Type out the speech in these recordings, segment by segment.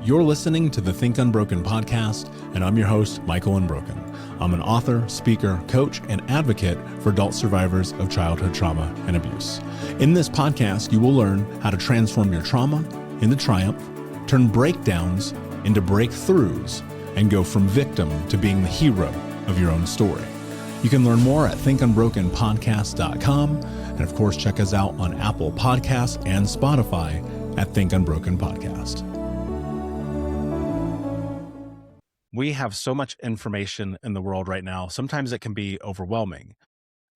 You're listening to the Think Unbroken podcast, and I'm your host, Michael Unbroken. I'm an author, speaker, coach, and advocate for adult survivors of childhood trauma and abuse. In this podcast, you will learn how to transform your trauma into triumph, turn breakdowns into breakthroughs, and go from victim to being the hero of your own story. You can learn more at thinkunbrokenpodcast.com, and of course, check us out on Apple Podcasts and Spotify at Think Unbroken Podcast. We have so much information in the world right now. Sometimes it can be overwhelming.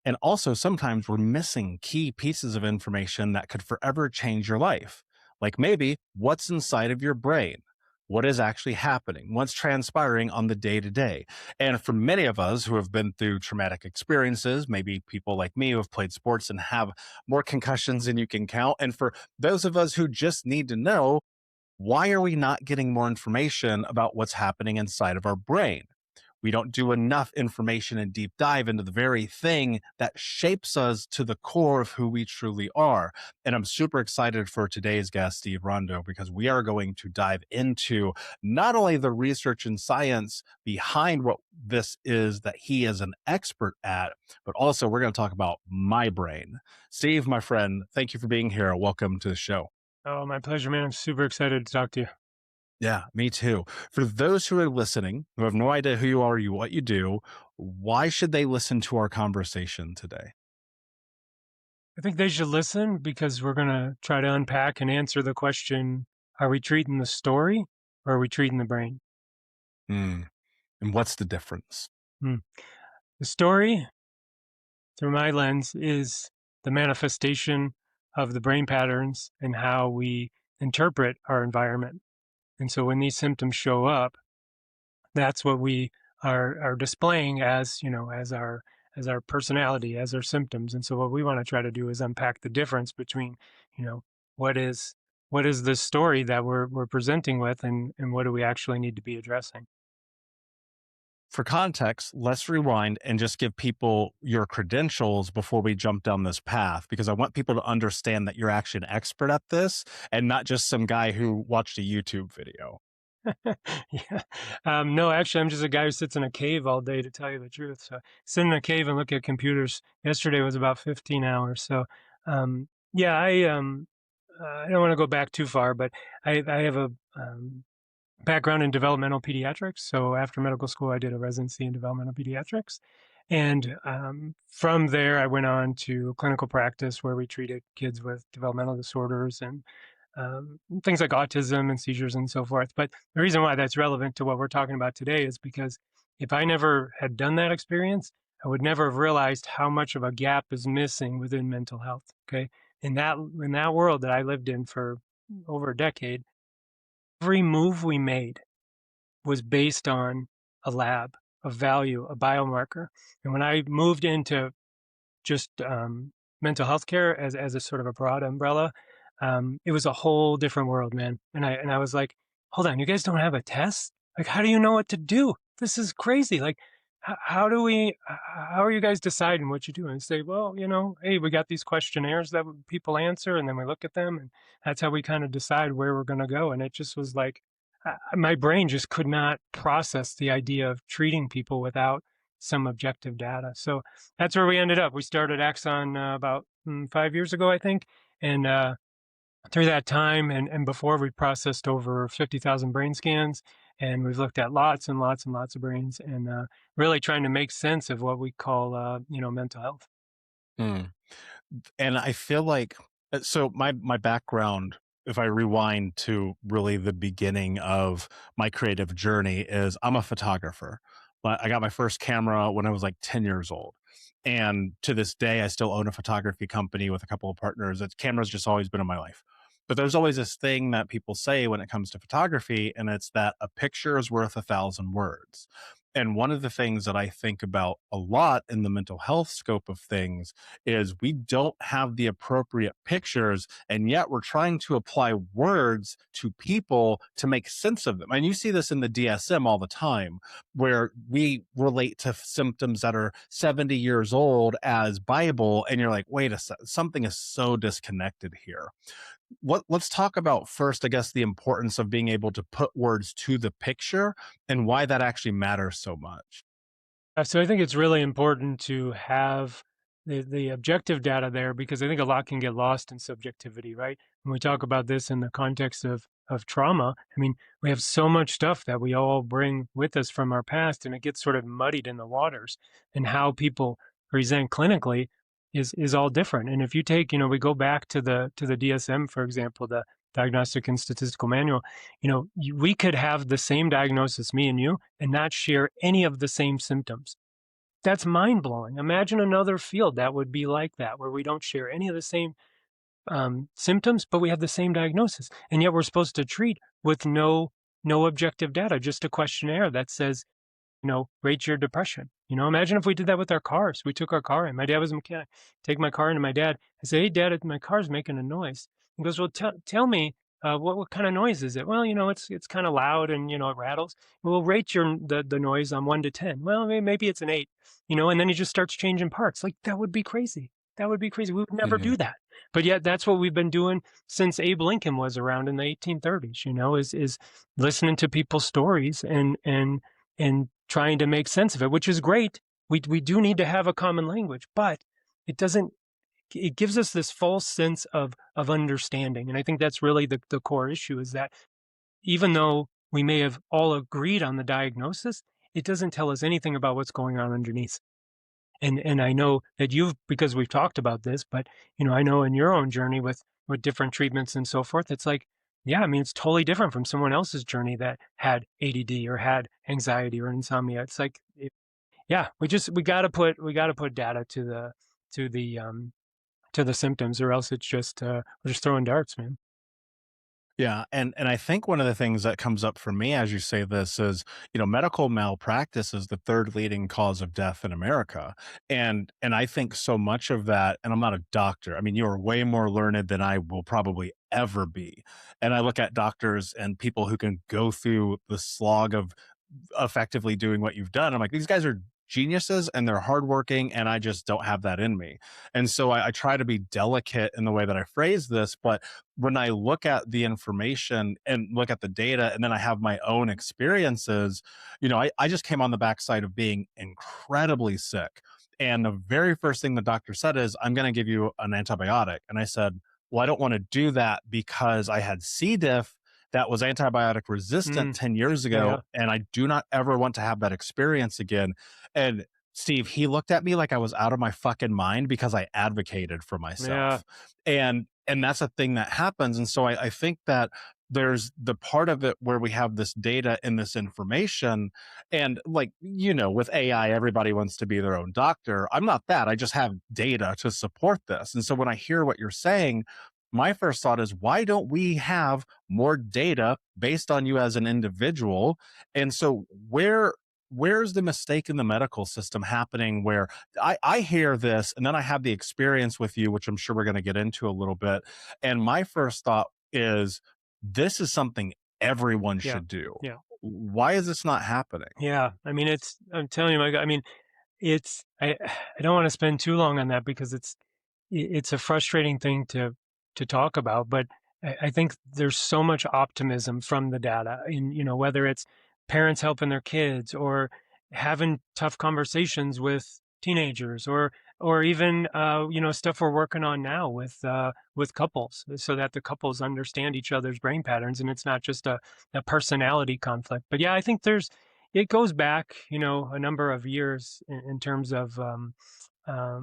And also sometimes we're missing key pieces of information that could forever change your life. Like maybe what's inside of your brain, what is actually happening, what's transpiring on the day to day. And for many of us who have been through traumatic experiences, maybe people like me who have played sports and have more concussions than you can count. And for those of us who just need to know, why are we not getting more information about what's happening inside of our brain? We don't do enough information and deep dive into the very thing that shapes us to the core of who we truly are. And I'm super excited for today's guest, Steve Rondeau, because we are going to dive into not only the research and science behind what this is that he is an expert at, but also we're going to talk about my brain. Steve, my friend, thank you for being here. Welcome to the show. Oh, my pleasure, man. I'm super excited to talk to you. Yeah, me too. For those who are listening, who have no idea who you are, what you do, why should they listen to our conversation today? I think they should listen because we're going to try to unpack and answer the question, are we treating the story or are we treating the brain? And what's the difference? The story, through my lens, is the manifestation of the brain patterns and how we interpret our environment. And so when these symptoms show up, that's what we are displaying as, as our personality, as our symptoms. And so what we want to try to do is unpack the difference between, what is the story that we're presenting with and what do we actually need to be addressing. For context, let's rewind and just give people your credentials before we jump down this path, because I want people to understand that you're actually an expert at this and not just some guy who watched a YouTube video. Yeah. No, actually, I'm just a guy who sits in a cave all day, to tell you the truth. So sit in a cave and look at computers. Yesterday was about 15 hours. So, yeah, I don't want to go back too far, but I have a background in developmental pediatrics. So after medical school, I did a residency in developmental pediatrics. And from there, I went on to clinical practice where we treated kids with developmental disorders and things like autism and seizures and so forth. But the reason why that's relevant to what we're talking about today is because if I never had done that experience, I would never have realized how much of a gap is missing within mental health. Okay. In that world that I lived in for over a decade, every move we made was based on a lab, a value, a biomarker. And when I moved into just mental health care as a sort of a broad umbrella, it was a whole different world, man. And I was like, hold on, you guys don't have a test? Like, how do you know what to do? This is crazy. Like, how are you guys deciding what you do? And say, well, hey, we got these questionnaires that people answer, and then we look at them, and that's how we kind of decide where we're going to go. And it just was like, my brain just could not process the idea of treating people without some objective data. So that's where we ended up. We started Axon about 5 years ago, I think. And through that time and before, we processed over 50,000 brain scans, and we've looked at lots and lots and lots of brains, and really trying to make sense of what we call, mental health. And I feel like, so my background, if I rewind to really the beginning of my creative journey, is I'm a photographer. But I got my first camera when I was like 10 years old. And to this day, I still own a photography company with a couple of partners. Camera's just always been in my life. But there's always this thing that people say when it comes to photography, and it's that a picture is worth 1,000 words. And one of the things that I think about a lot in the mental health scope of things is we don't have the appropriate pictures, and yet we're trying to apply words to people to make sense of them. And you see this in the DSM all the time, where we relate to symptoms that are 70 years old as Bible, and you're like, wait a second, something is so disconnected here. let's talk about first, I guess, the importance of being able to put words to the picture and why that actually matters so much. So I think it's really important to have the objective data there because I think a lot can get lost in subjectivity, right? When we talk about this in the context of trauma, I mean, we have so much stuff that we all bring with us from our past, and it gets sort of muddied in the waters. And how people present clinically is all different. And if you take, we go back to the DSM, for example, the Diagnostic and Statistical Manual, we could have the same diagnosis, me and you, and not share any of the same symptoms. That's mind blowing. Imagine another field that would be like that, where we don't share any of the same symptoms, but we have the same diagnosis, and yet we're supposed to treat with no objective data, just a questionnaire that says, rate your depression. Imagine if we did that with our cars. We took our car in. My dad was a mechanic. Take my car into my dad. I say, "Hey, Dad, my car's making a noise." He goes, "Well, tell me, what kind of noise is it?" "Well, it's kind of loud and it rattles." "Well, rate the noise on 1 to 10." "Well, maybe it's an 8." And then he just starts changing parts. Like that would be crazy. That would be crazy. We would never Yeah. do that. But yet, that's what we've been doing since Abe Lincoln was around in the 1830s. Is listening to people's stories and trying to make sense of it, which is great. We do need to have a common language, but it doesn't. It gives us this false sense of understanding, and I think that's really the core issue. Is that even though we may have all agreed on the diagnosis, it doesn't tell us anything about what's going on underneath. And I know that you've, because we've talked about this, but I know in your own journey with different treatments and so forth, it's like, yeah, I mean, it's totally different from someone else's journey that had ADD or had anxiety or insomnia. It's like, yeah, we got to put data to the to the symptoms, or else it's just we're just throwing darts, man. Yeah, and I think one of the things that comes up for me as you say this is, medical malpractice is the third leading cause of death in America. And I think so much of that, and I'm not a doctor. I mean, you are way more learned than I will probably ever be. And I look at doctors and people who can go through the slog of effectively doing what you've done. I'm like, these guys are geniuses and they're hardworking, and I just don't have that in me. And so I try to be delicate in the way that I phrase this, but when I look at the information and look at the data, and then I have my own experiences, I just came on the backside of being incredibly sick. And the very first thing the doctor said is, I'm going to give you an antibiotic. And I said, well, I don't want to do that because I had C. diff that was antibiotic resistant Mm, 10 years yeah, ago. yeah, And I do not ever want to have that experience again. And Steve, he looked at me like I was out of my fucking mind because I advocated for yeah, myself. And that's a thing that happens. And so I think that there's the part of it where we have this data and this information. And like, with AI, everybody wants to be their own doctor. I'm not that. I just have data to support this. And so when I hear what you're saying, my first thought is, why don't we have more data based on you as an individual? And so where's the mistake in the medical system happening where I hear this and then I have the experience with you, which I'm sure we're going to get into a little bit. And my first thought is, this is something everyone yeah, should do. yeah, Why is this not happening? yeah. I mean, I'm telling you, my God. I mean, it's I don't want to spend too long on that because it's a frustrating thing to talk about, but I think there's so much optimism from the data in, whether it's parents helping their kids or having tough conversations with teenagers or even stuff we're working on now with couples so that the couples understand each other's brain patterns and it's not just a personality conflict. But yeah, I think it goes back, a number of years in terms of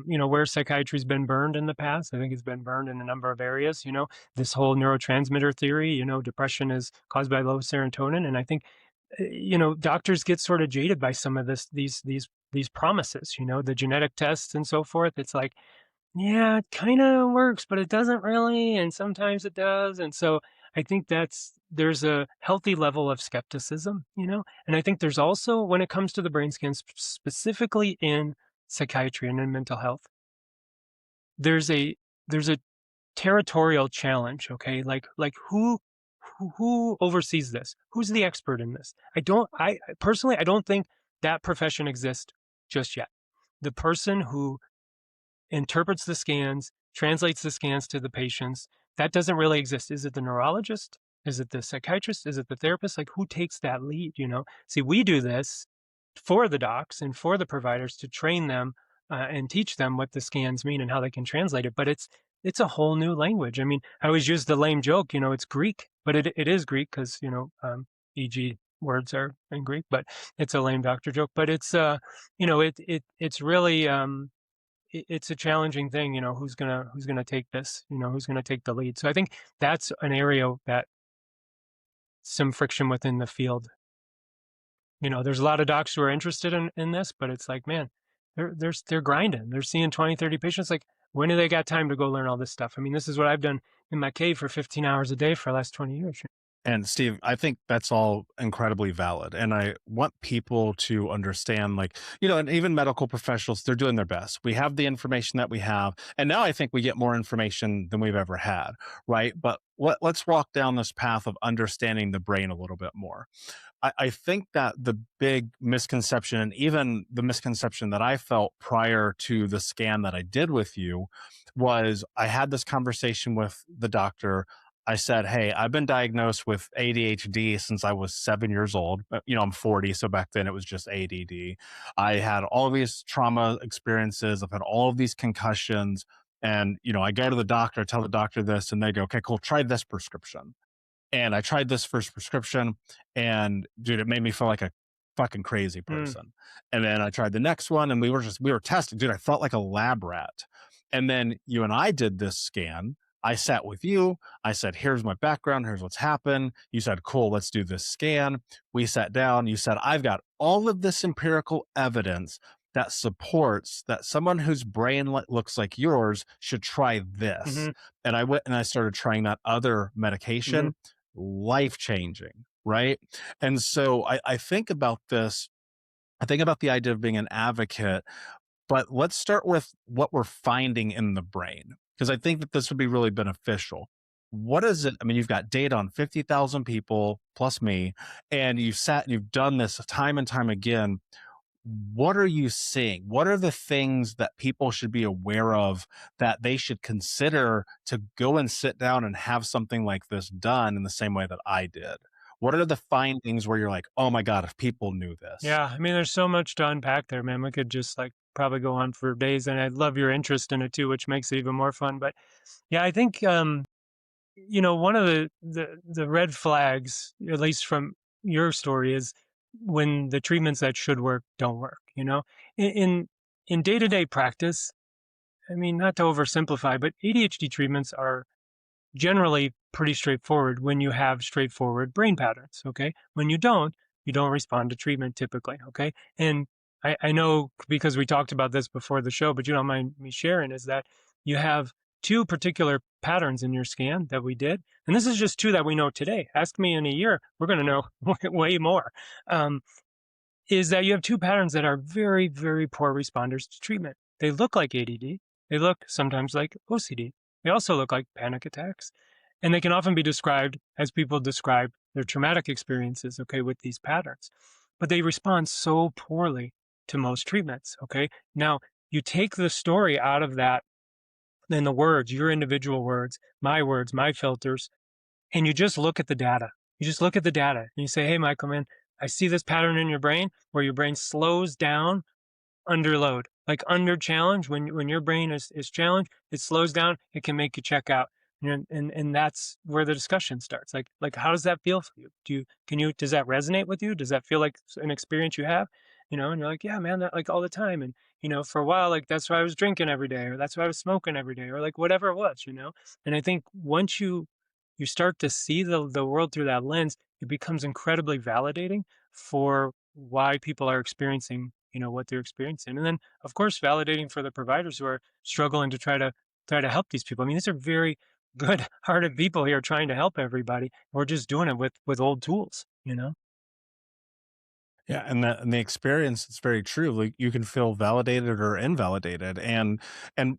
where psychiatry's been burned in the past. I think it's been burned in a number of areas. This whole neurotransmitter theory. Depression is caused by low serotonin, and I think doctors get sort of jaded by some of these promises. The genetic tests and so forth. It's like, yeah, it kind of works, but it doesn't really, and sometimes it does. And so I think there's a healthy level of skepticism, and I think there's also, when it comes to the brain scans, specifically in psychiatry and in mental health, there's a territorial challenge. Okay, like who oversees this? Who's the expert in this? I personally, I don't think that profession exists just yet. The person who interprets the scans, translates the scans to the patients, that doesn't really exist. Is it the neurologist? Is it the psychiatrist? Is it the therapist? Like, who takes that lead, you know? See, we do this for the docs and for the providers to train them, and teach them what the scans mean and how they can translate it, but it's a whole new language. I mean, I always use the lame joke, you know, it's Greek, but it is Greek because, you know, e.g. words are in Greek, but it's a lame doctor joke. But it's, you know, it's really, it's a challenging thing, you know, who's gonna take this, you know, who's gonna take the lead. So I think that's an area that some friction within the field. You know, there's a lot of docs who are interested in this, but it's like, man, they're grinding. They're seeing 20, 30 patients. Like, when do they got time to go learn all this stuff? I mean, this is what I've done in my cave for 15 hours a day for the last 20 years. And Steve, I think that's all incredibly valid. And I want people to understand, like, and even medical professionals, they're doing their best. We have the information that we have. And now I think we get more information than we've ever had. Right. But let's walk down this path of understanding the brain a little bit more. I think that the big misconception, and even the misconception that I felt prior to the scan that I did with you, was I had this conversation with the doctor. I said, "Hey, I've been diagnosed with ADHD since I was 7 years old. But, I'm 40, so back then it was just ADD. I had all of these trauma experiences. I've had all of these concussions. And, I go to the doctor, tell the doctor this, and they go, okay, cool, try this prescription. And I tried this first prescription, and dude, it made me feel like a fucking crazy Mm, person. And then I tried the next one, and we were testing. Dude, I felt like a lab rat. And then you and I did this scan. I sat with you. I said, here's my background. Here's what's happened. You said, cool, let's do this scan. We sat down. You said, I've got all of this empirical evidence that supports that someone whose brain looks like yours should try this. mhm, And I went and I started trying that other mhm. medication, life changing, right? And so I think about this. I think about the idea of being an advocate, but let's start with what we're finding in the brain, because I think that this would be really beneficial. What is it? I mean, you've got data on 50,000 people plus me, and you've sat and you've done this time and time again. What are you seeing? What are the things that people should be aware of that they should consider to go and sit down and have something like this done in the same way that I did? What are the findings where you're like, oh my God, if people knew this? Yeah, I mean, there's so much to unpack there, man. We could just like probably go on for days, and I love your interest in it too, which makes it even more fun. But yeah, I think, you know, one of the red flags, at least from your story, is when the treatments that should work don't work. You know, in in day to day practice, I mean, not to oversimplify, but ADHD treatments are generally pretty straightforward when you have straightforward brain patterns. Okay, when you don't respond to treatment typically. Okay, and I know because we talked about this before the show, but you don't mind me sharing, is that you have two particular patterns in your scan that we did, and this is just two that we know today. Ask me in a year, we're going to know way more. Um, is that you have two patterns that are very, very poor responders to treatment. They look like ADD. They look sometimes like OCD. They also look like panic attacks. And they can often be described as people describe their traumatic experiences, okay, with these patterns. But they respond so poorly to most treatments, okay? Now, you take the story out of that, then the words, your individual words, my filters, and you just look at the data. You just look at the data and you say, hey, Michael, man, I see this pattern in your brain where your brain slows down under load, like under challenge. When your brain is challenged, it slows down. It can make you check out, and that's where the discussion starts. Like how does that feel for you? Does that resonate with you? Does that feel like an experience you have? You know, and you're like, yeah, man, that like all the time. And you know, for a while, like that's why I was drinking every day, or that's why I was smoking every day, or like whatever it was. You know, and I think once you start to see the world through that lens, it becomes incredibly validating for why people are experiencing, you know, what they're experiencing. And then of course validating for the providers who are struggling to try to help these people. I mean, these are very good hearted people here trying to help everybody. We're just doing it with old tools, you know? Yeah, and the experience, it's very true. Like, you can feel validated or invalidated. And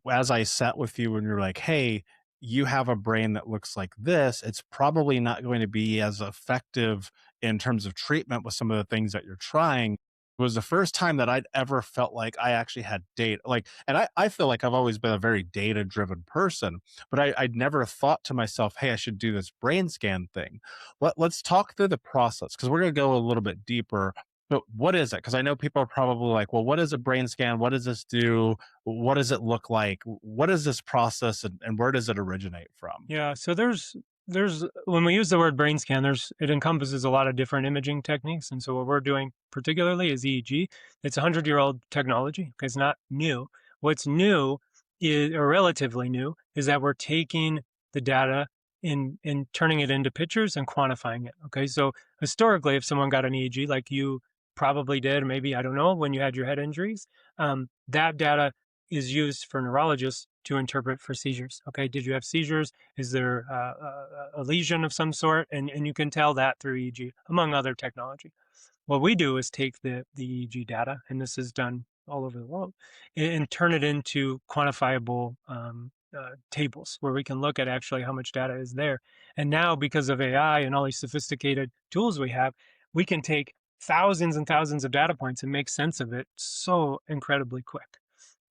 as I sat with you and you're like, hey, you have a brain that looks like this, it's probably not going to be as effective in terms of treatment with some of the things that you're trying. was the first time that I'd ever felt like I actually had data. Like, and I feel like I've always been a very data driven person, but I'd never thought to myself, hey, I should do this brain scan thing. Let's talk through the process because we're going to go a little bit deeper. But what is it? Because I know people are probably like, well, what is a brain scan? What does this do? What does it look like? What is this process and where does it originate from? Yeah, so there's when we use the word brain scan, it encompasses a lot of different imaging techniques, and so what we're doing particularly is EEG. It's a 100-year-old technology. Okay, it's not new. What's new is, or relatively new, is that we're taking the data and turning it into pictures and quantifying it. Okay, so historically, if someone got an EEG, like you probably did, or maybe I don't know, when you had your head injuries, that data is used for neurologists to interpret for seizures. Okay, did you have seizures? Is there a lesion of some sort? And you can tell that through EEG, among other technology. What we do is take the EEG data, and this is done all over the world, and turn it into quantifiable tables where we can look at actually how much data is there. And now, because of AI and all these sophisticated tools we have, we can take thousands and thousands of data points and make sense of it so incredibly quick.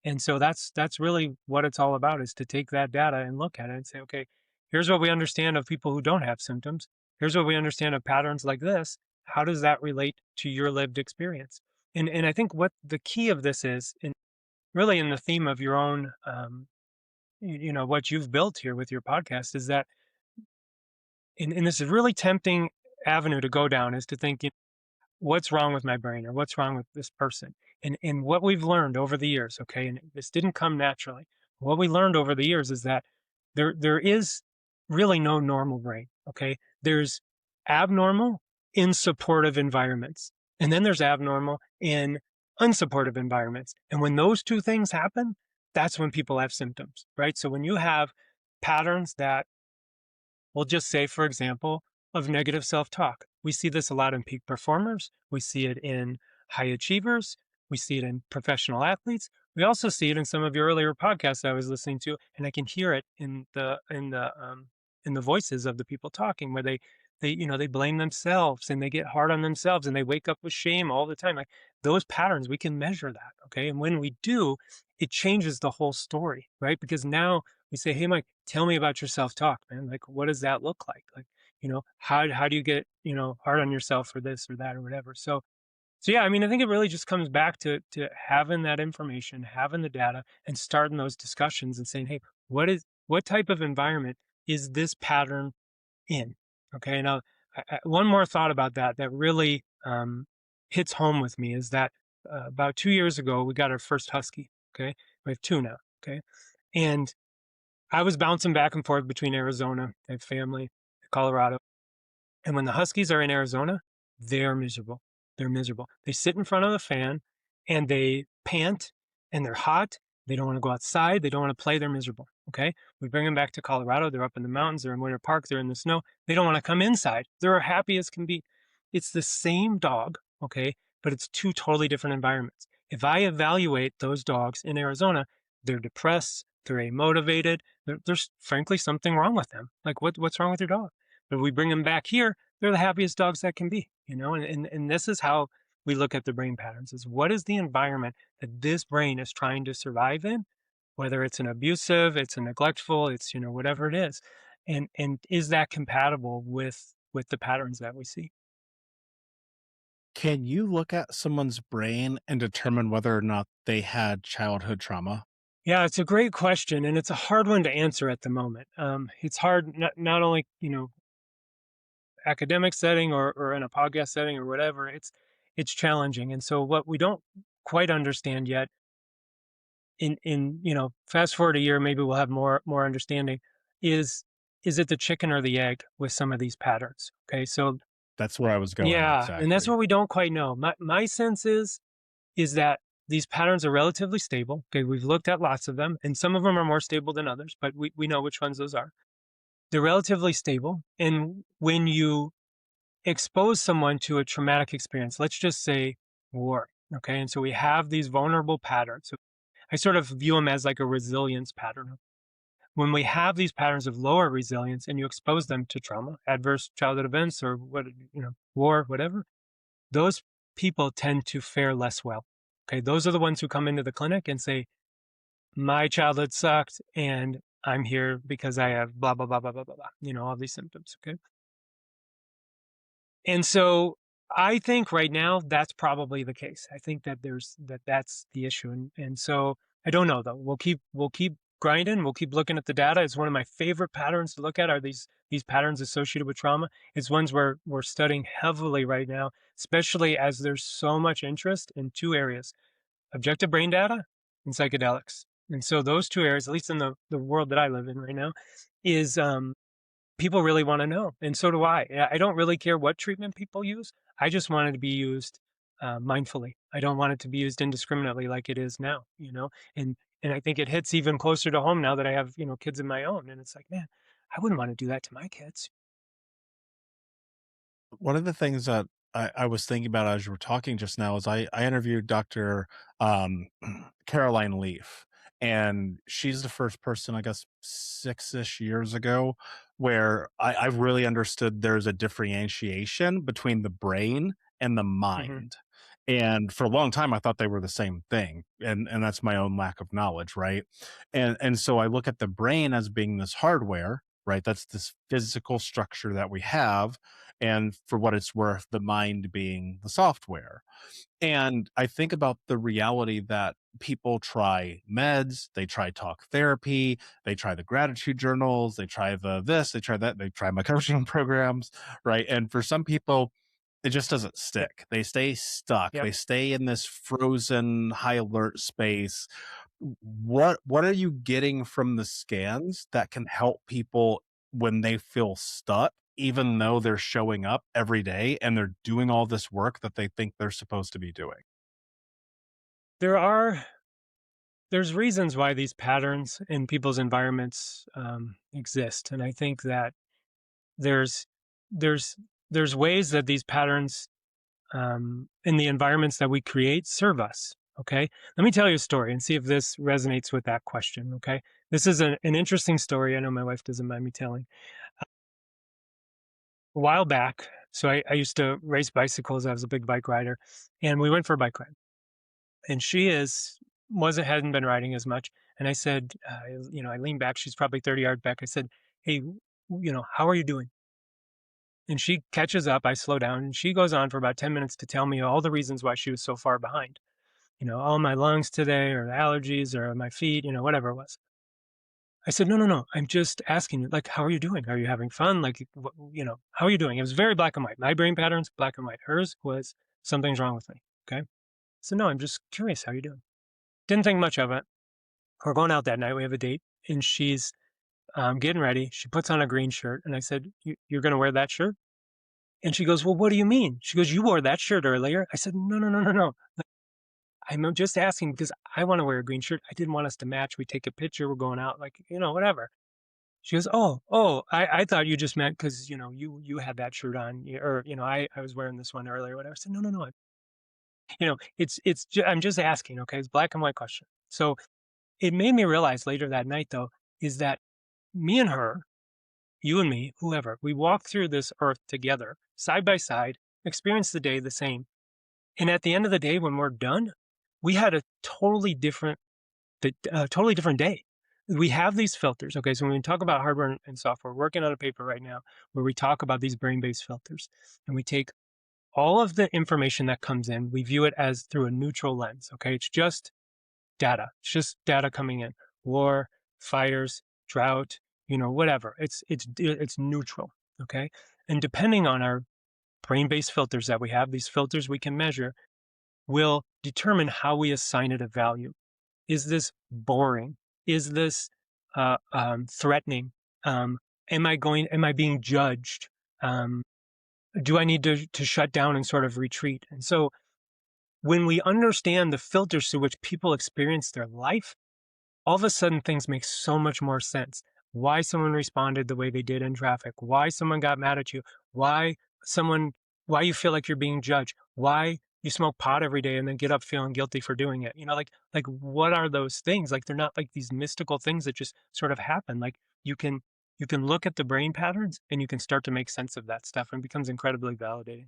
And so that's really what it's all about, is to take that data and look at it and say, okay, here's what we understand of people who don't have symptoms. Here's what we understand of patterns like this. How does that relate to your lived experience? And I think what the key of this is, and really in the theme of your own, what you've built here with your podcast, is that, and this is really tempting avenue to go down, is to think, what's wrong with my brain, or what's wrong with this person. And what we've learned over the years, okay, and this didn't come naturally. What we learned over the years is that there is really no normal brain. Okay, there's abnormal in supportive environments, and then there's abnormal in unsupportive environments. And when those two things happen, that's when people have symptoms, right? So when you have patterns that, we'll just say, for example, of negative self talk. We see this a lot in peak performers. We see it in high achievers. We see it in professional athletes. We also see it in some of your earlier podcasts I was listening to, and I can hear it in the voices of the people talking, where they blame themselves and they get hard on themselves and they wake up with shame all the time. Like, those patterns, we can measure that, okay? And when we do, it changes the whole story, right? Because now we say, hey, Mike, tell me about your self-talk, man. Like, what does that look like? Like, how do you get, hard on yourself for this or that or whatever? So yeah, I mean, I think it really just comes back to having that information, having the data, and starting those discussions and saying, hey, what type of environment is this pattern in? Okay. Now, one more thought about that really hits home with me is that about 2 years ago, we got our first husky. Okay. We have two now. Okay. And I was bouncing back and forth between Arizona, I have family, Colorado. And when the Huskies are in Arizona, they're miserable. They're miserable. They sit in front of the fan and they pant and they're hot. They don't want to go outside. They don't want to play. They're miserable. Okay. We bring them back to Colorado. They're up in the mountains. They're in Winter Park. They're in the snow. They don't want to come inside. They're happy as can be. It's the same dog. Okay. But it's two totally different environments. If I evaluate those dogs in Arizona, they're depressed. They're amotivated. There's frankly something wrong with them. Like, what's wrong with your dog? But we bring them back here, they're the happiest dogs that can be, and this is how we look at the brain patterns: is what is the environment that this brain is trying to survive in, whether it's an abusive, it's a neglectful, it's, whatever it is. And is that compatible with the patterns that we see? Can you look at someone's brain and determine whether or not they had childhood trauma? Yeah, it's a great question, and it's a hard one to answer at the moment. It's hard, not only, academic setting or in a podcast setting or whatever. It's challenging. And so what we don't quite understand yet, in fast forward a year, maybe we'll have more understanding, is it the chicken or the egg with some of these patterns? Okay, so That's where I was going yeah, and that's exactly. what we don't quite know. My sense is that these patterns are relatively stable. Okay, we've looked at lots of them, and some of them are more stable than others, but we know which ones those are. They're relatively stable, and when you expose someone to a traumatic experience, let's just say war. Okay. And so we have these vulnerable patterns. So I sort of view them as like a resilience pattern. When we have these patterns of lower resilience and you expose them to trauma, adverse childhood events, or war, whatever, those people tend to fare less well. Okay, those are the ones who come into the clinic and say, my childhood sucked and I'm here because I have blah, blah, blah, blah, blah, blah, blah, all these symptoms. Okay. And so I think right now that's probably the case. I think that that's the issue. And so I don't know though. We'll keep grinding, we'll keep looking at the data. It's one of my favorite patterns to look at are these patterns associated with trauma. It's ones where we're studying heavily right now, especially as there's so much interest in two areas: objective brain data and psychedelics. And so those two areas, at least in the world that I live in right now, is people really want to know. And so do I. I don't really care what treatment people use. I just want it to be used mindfully. I don't want it to be used indiscriminately like it is now, and I think it hits even closer to home now that I have, kids of my own. And it's like, man, I wouldn't want to do that to my kids. One of the things that I was thinking about as you were talking just now is I interviewed Dr. Caroline Leaf, and she's the first person, I guess, 6-ish years ago, where I really understood there's a differentiation between the brain and the Hmm. mind. And for a long time, I thought they were the same thing, and that's my own lack of knowledge, right? And so I look at the brain as being this hardware, right? That's this physical structure that we have, and for what it's worth, the mind being the software. And I think about the reality that people try meds, they try talk therapy, they try the gratitude journals, they try the this, they try that, they try my coaching programs, right? And for some people, it just doesn't Yep. stick. They stay stuck. Yep. They stay in this frozen high alert space. What are you getting from the scans that can help people when they feel stuck, even though they're showing up every day and they're doing all this work that they think they're supposed to be doing? There are there's reasons why these patterns in people's environments exist, and I think that there's there's there's ways that these patterns in the environments that we create serve us. Okay. Let me tell you a story and see if this resonates with that question. Okay. This is an interesting story. I know my wife doesn't mind me telling. A while back, so I used to race bicycles. I was a big bike rider, and we went for a bike ride. And she wasn't hadn't been riding as much. And I said, I leaned back. She's probably 30 yards back. I said, "Hey, how are you doing?" And she catches up. I slow down, and she goes on for about 10 minutes to tell me all the reasons why she was so far behind. Oh, my lungs today, or allergies, or my feet, whatever it was. I said, no, no, no. I'm just asking you, like, how are you doing? Are you having fun? Like, how are you doing? It was very black and white. My brain patterns, black and white. Hers was something's wrong with me. Okay. So no, I'm just curious. How you doing? Didn't think much of it. We're going out that night. We have a date, and she's getting ready. She puts on a green shirt, and I said, "You're going to wear that shirt?" And she goes, "Well, what do you mean?" She goes, "You wore that shirt earlier." I said, "No, no, no, no, no. I'm just asking because I want to wear a green shirt. I didn't want us to match. We take a picture. We're going out, like, whatever." She goes, "Oh, oh, I thought you just meant because, you had that shirt on, or, I was wearing this one earlier, whatever." I said, "No, no, no. I'm just asking. Okay. It's black and white question." So it made me realize later that night, though, is that me and her, you and me, whoever, we walk through this earth together, side by side, experience the day the same. And at the end of the day, when we're done, we had a totally different day. We have these filters. Okay. So when we talk about hardware and software, we're working on a paper right now where we talk about these brain-based filters, and we take all of the information that comes in, we view it as through a neutral lens. Okay. It's just data. It's just data coming in. War, fires, drought, whatever. It's neutral. Okay. And depending on our brain-based filters that we have, these filters we can measure will determine how we assign it a value. Is this boring? Is this threatening? Um, am I being judged? Um, do I need to shut down and sort of retreat? And so when we understand the filters through which people experience their life, all of a sudden things make so much more sense. Why someone responded the way they did in traffic, why someone got mad at you, why someone, why you feel like you're being judged, why you smoke pot every day and then get up feeling guilty for doing it. Like what are those things? Like they're not like these mystical things that just sort of happen. Like you can you can look at the brain patterns and you can start to make sense of that stuff, and it becomes incredibly validating.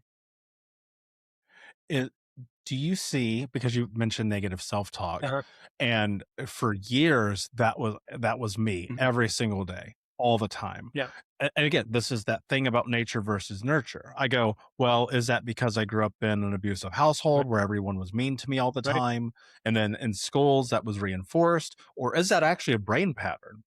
do you see, because you mentioned negative self-talk, Uh-huh. and for years that was me Mhm. every single day, all the time. Yeah. And again, this is that thing about nature versus nurture. I go, well, is that because I grew up in an abusive household Right. where everyone was mean to me all the Right. time, and then in schools that was reinforced, or is that actually a brain pattern?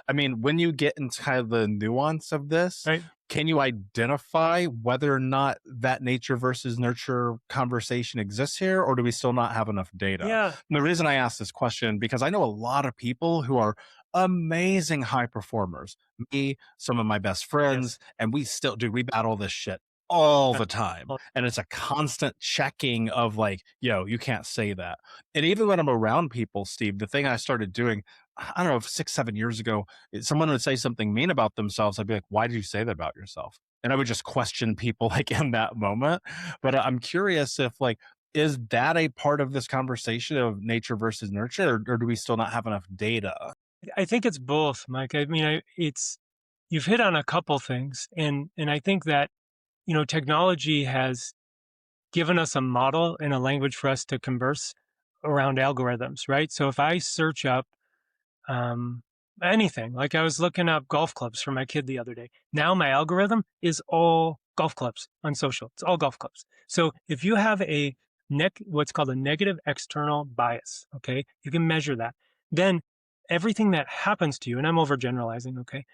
I mean, when you get into kind of the nuance of this, Right. can you identify whether or not that nature versus nurture conversation exists here, or do we still not have enough data? Yeah. And the reason I ask this question, because I know a lot of people who are amazing high performers, me, some of my best Yes. friends, and we still do, we battle this shit all Yeah. the time. Oh, And it's a constant checking of like, yo, you can't say that. And even when I'm around people, Steve, the thing I started doing, I don't know, 6, 7 years ago, someone would say something mean about themselves. I'd be like, why did you say that about yourself? And I would just question people like in that moment. But I'm curious if like, is that a part of this conversation of nature versus nurture, or do we still not have enough data? I think it's both, Mike. I mean, it's you've hit on a couple things, and I think that technology has given us a model and a language for us to converse around algorithms, right? So if I search up um, anything, like I was looking up golf clubs for my kid the other day. Now my algorithm is all golf clubs on social. It's all golf clubs. So if you have what's called a negative external bias, okay, you can measure that. Then everything that happens to you, and I'm overgeneralizing, okay,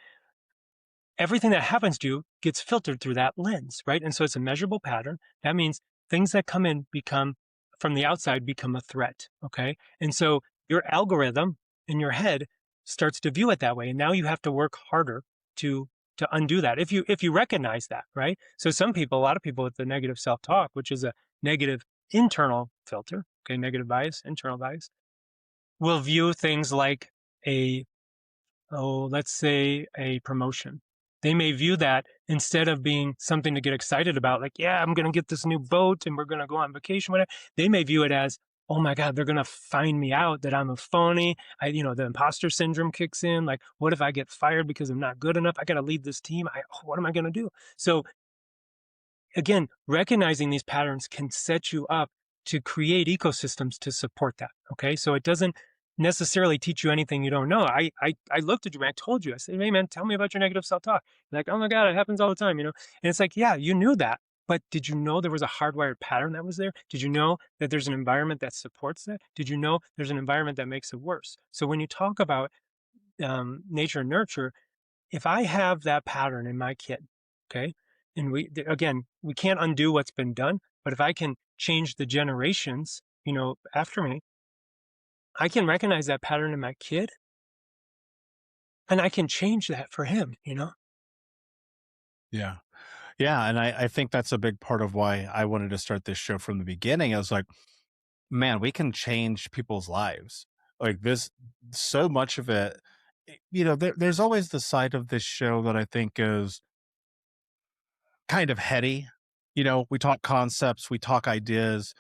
everything that happens to you gets filtered through that lens, right? And so it's a measurable pattern. That means things that come in become from the outside become a threat, okay? And so your algorithm in your head starts to view it that way. And now you have to work harder to to undo that. If you recognize that, right? So some people, a lot of people with the negative self-talk, which is a negative internal filter, okay, negative bias, internal bias, will view things like a let's say a promotion. They may view that instead of being something to get excited about, like, yeah, I'm going to get this new boat and we're going to go on vacation, whatever. They may view it as, oh my God, they're going to find me out that I'm a phony. The imposter syndrome kicks in. Like, what if I get fired because I'm not good enough? I got to lead this team. What am I going to do? So again, recognizing these patterns can set you up to create ecosystems to support that. Okay. So it doesn't necessarily teach you anything you don't know. I looked at you, man. I told you, I said, hey man, tell me about your negative self-talk. Like, oh my God, it happens all the time. And it's like, yeah, you knew that. But did you know there was a hardwired pattern that was there? Did you know that there's an environment that supports that? Did you know there's an environment that makes it worse? So when you talk about nature and nurture, if I have that pattern in my kid, okay, and again, we can't undo what's been done, but if I can change the generations, after me, I can recognize that pattern in my kid and I can change that for him. Yeah. Yeah. And I think that's a big part of why I wanted to start this show from the beginning. I was like, man, we can change people's lives. Like this, so much of it, there's always the side of this show that I think is kind of heady. We talk concepts, we talk ideas,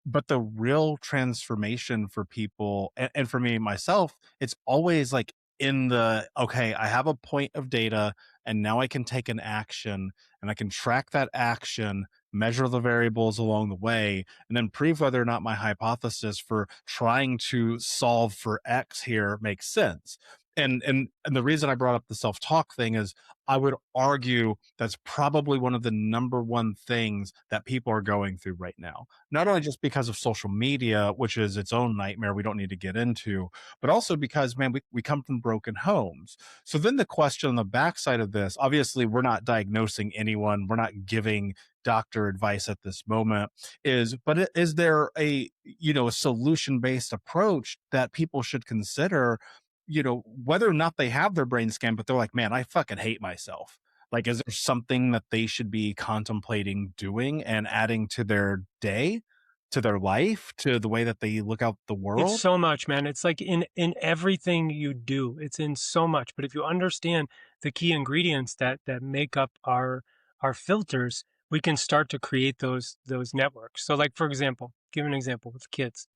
but the real transformation for people, and for me myself, it's always like in the, okay, I have a point of data and now I can take an action and I can track that action, measure the variables along the way, and then prove whether or not my hypothesis for trying to solve for X here makes sense. And the reason I brought up the self-talk thing is I would argue that's probably one of the number one things that people are going through right now, not only just because of social media, which is its own nightmare we don't need to get into, but also because, man, we come from broken homes. So then the question on the backside of this, obviously, we're not diagnosing anyone, we're not giving doctor advice at this moment, is there a solution based approach that people should consider, whether or not they have their brain scan, but they're like, man, I fucking hate myself. Like, is there something that they should be contemplating doing and adding to their day, to their life, to the way that they look out the It's world? so much, man. It's like in everything you do. It's in so much. But if you understand the key ingredients that make up our filters, we can start to create those networks. So like for example, give an example with kids.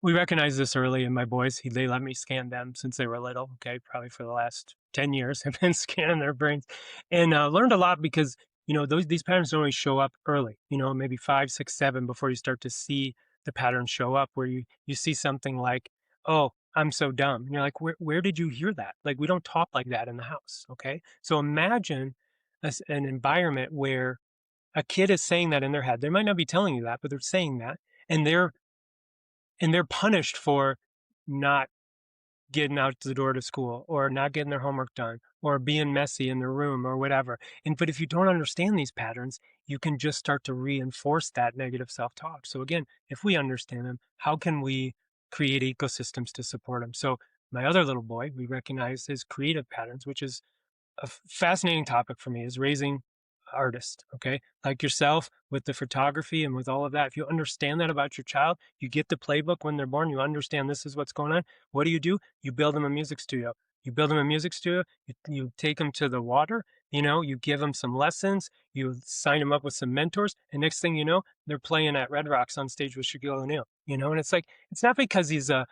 We recognize this early in my boys. They let me scan them since they were little. Okay, probably for the last 10 years, I've been scanning their brains, and learned a lot because these patterns don't always show up early, maybe 5, 6, 7 before you start to see the patterns show up where you see something like, "Oh, I'm so dumb." And you're like, "Where did you hear that? Like, we don't talk like that in the house." Okay? So imagine an environment where a kid is saying that in their head. They might not be telling you that, but they're saying that, and they're punished for not getting out the door to school or not getting their homework done or being messy in their room or whatever. But if you don't understand these patterns, you can just start to reinforce that negative self-talk. So again, if we understand them, how can we create ecosystems to support them? So my other little boy, we recognize his creative patterns, which is a fascinating topic for me, is raising artists, okay? Like yourself with the photography and with all of that. If you understand that about your child, you get the playbook when they're born, you understand this is what's going on. What do? You build them a music studio. You build them a music studio, you take them to the water, you give them some lessons, you sign them up with some mentors, and next thing you know, they're playing at Red Rocks on stage with Shaquille O'Neal, and it's like, it's not because he's a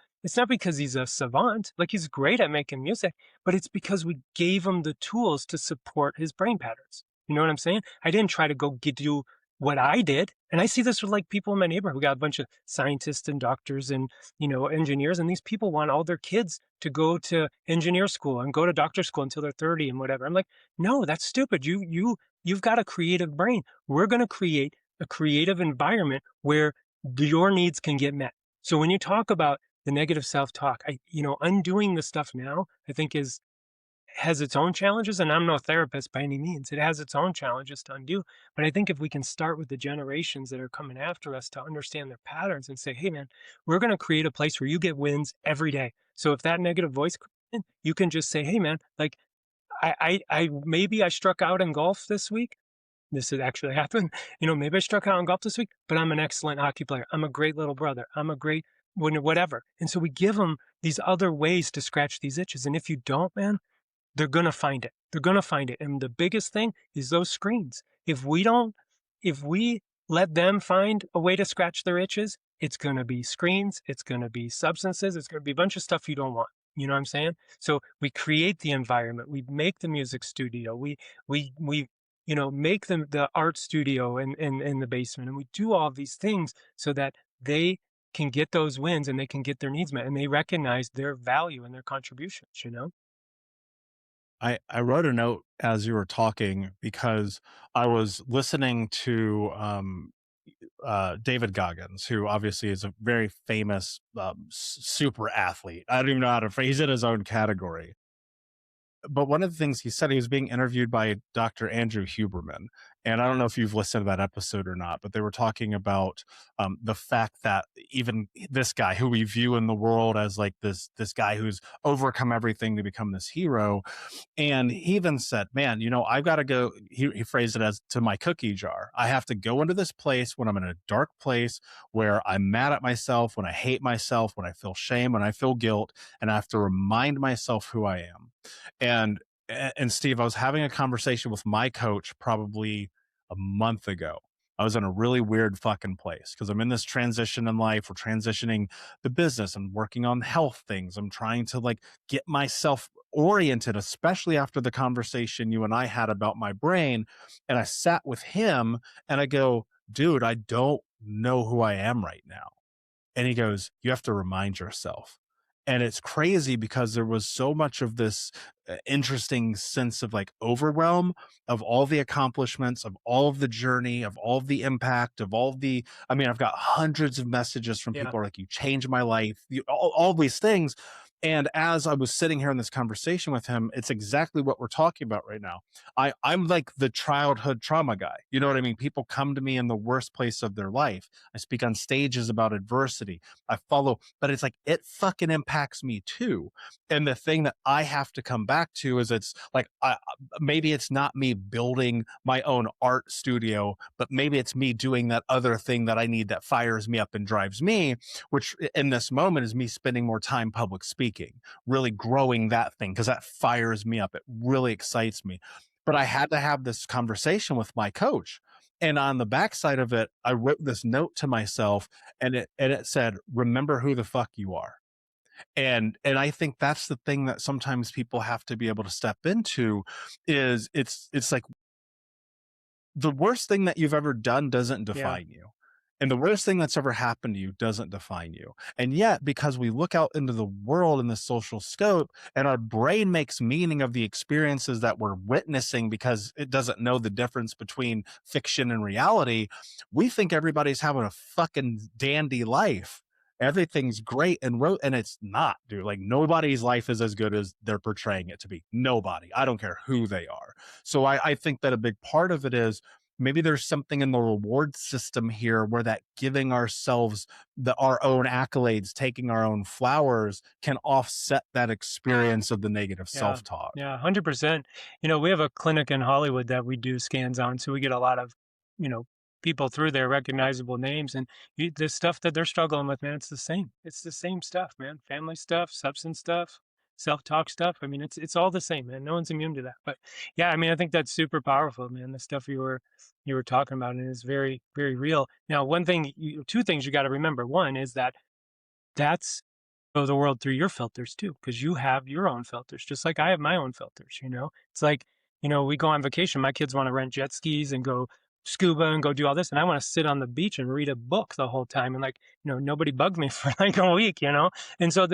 savant, like he's great at making music, but it's because we gave him the tools to support his brain patterns. You know what I'm saying? I didn't try to do what I did. And I see this with like people in my neighborhood. We got a bunch of scientists and doctors and, engineers. And these people want all their kids to go to engineer school and go to doctor school until they're 30 and whatever. I'm like, no, that's stupid. You've got a creative brain. We're going to create a creative environment where your needs can get met. So when you talk about the negative self-talk, undoing the stuff now, I think has its own challenges, and I'm no therapist by any means. It has its own challenges to undo. But I think if we can start with the generations that are coming after us to understand their patterns and say, hey, man, we're going to create a place where you get wins every day. So if that negative voice comes in, you can just say, hey, man, like, maybe I struck out in golf this week. This has actually happened. Maybe I struck out in golf this week, but I'm an excellent hockey player. I'm a great little brother. I'm a great whatever. And so we give them these other ways to scratch these itches. And if you don't, man, they're gonna find it. They're gonna find it. And the biggest thing is those screens. If we let them find a way to scratch their itches, it's gonna be screens, it's gonna be substances, it's gonna be a bunch of stuff you don't want. You know what I'm saying? So we create the environment, we make the music studio, we make them the art studio in the basement, and we do all these things so that they can get those wins and they can get their needs met and they recognize their value and their contributions. I wrote a note as you were talking because I was listening to David Goggins, who obviously is a very famous super athlete. I don't even know how to phrase. He's in his own category. But one of the things he said, he was being interviewed by Dr. Andrew Huberman. And I don't know if you've listened to that episode or not, but they were talking about the fact that even this guy who we view in the world as like this guy who's overcome everything to become this hero. And he even said, man, I've got to go. He phrased it as to my cookie jar. I have to go into this place when I'm in a dark place where I'm mad at myself, when I hate myself, when I feel shame, when I feel guilt, and I have to remind myself who I am. And Steve, I was having a conversation with my coach probably a month ago. I was in a really weird fucking place because I'm in this transition in life. We're transitioning the business. I'm working on health things. I'm trying to like get myself oriented, especially after the conversation you and I had about my brain. And I sat with him and I go, dude, I don't know who I am right now. And he goes, you have to remind yourself. And it's crazy because there was so much of this interesting sense of like overwhelm of all the accomplishments, of all of the journey, of all of the impact, of all the, I mean, I've got hundreds of messages from Yeah. people like, you changed my life, all these things. And as I was sitting here in this conversation with him, it's exactly what we're talking about right now. I'm like the childhood trauma guy. You know what I mean? People come to me in the worst place of their life. I speak on stages about adversity. I follow, but it's like it fucking impacts me too. And the thing that I have to come back to is it's like maybe it's not me building my own art studio, but maybe it's me doing that other thing that I need that fires me up and drives me, which in this moment is me spending more time public speaking, really growing that thing because that fires me up. It really excites me. But I had to have this conversation with my coach. And on the backside of it, I wrote this note to myself and it said, remember who the fuck you are. And I think that's the thing that sometimes people have to be able to step into is it's like the worst thing that you've ever done doesn't Yeah. define you. And the worst thing that's ever happened to you doesn't define you. And yet, because we look out into the world in the social scope and our brain makes meaning of the experiences that we're witnessing because it doesn't know the difference between fiction and reality, we think everybody's having a fucking dandy life. Everything's great and it's not, dude. Like nobody's life is as good as they're portraying it to be. Nobody. I don't care who they are. So I think that a big part of it is maybe there's something in the reward system here where that giving ourselves our own accolades, taking our own flowers can offset that experience of the negative Yeah. self-talk. Yeah. 100%. We have a clinic in Hollywood that we do scans on. So we get a lot of, you know, people through there, recognizable names. And the stuff that they're struggling with, man, it's the same. It's the same stuff, man. Family stuff, substance stuff, self-talk stuff. I mean, it's all the same, man. No one's immune to that. But yeah, I mean, I think that's super powerful, man. The stuff you were talking about, and is very, very real. Now, two things you got to remember. One is that that's the world through your filters too, because you have your own filters, just like I have my own filters. It's like, we go on vacation. My kids want to rent jet skis and go scuba and go do all this. And I want to sit on the beach and read a book the whole time. And like, nobody bugged me for like a week. And so,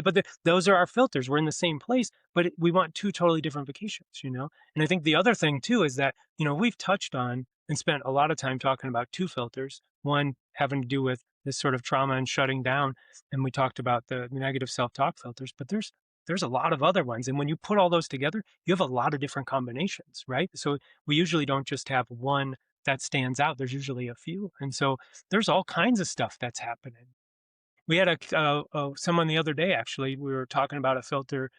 those are our filters. We're in the same place, but we want two totally different vacations. And I think the other thing too is that, we've touched on and spent a lot of time talking about two filters, one having to do with this sort of trauma and shutting down, and we talked about the negative self-talk filters, but there's a lot of other ones. And when you put all those together, you have a lot of different combinations, right? So we usually don't just have one that stands out. There's usually a few. And so there's all kinds of stuff that's happening. We had someone the other day, actually, we were talking about a filter.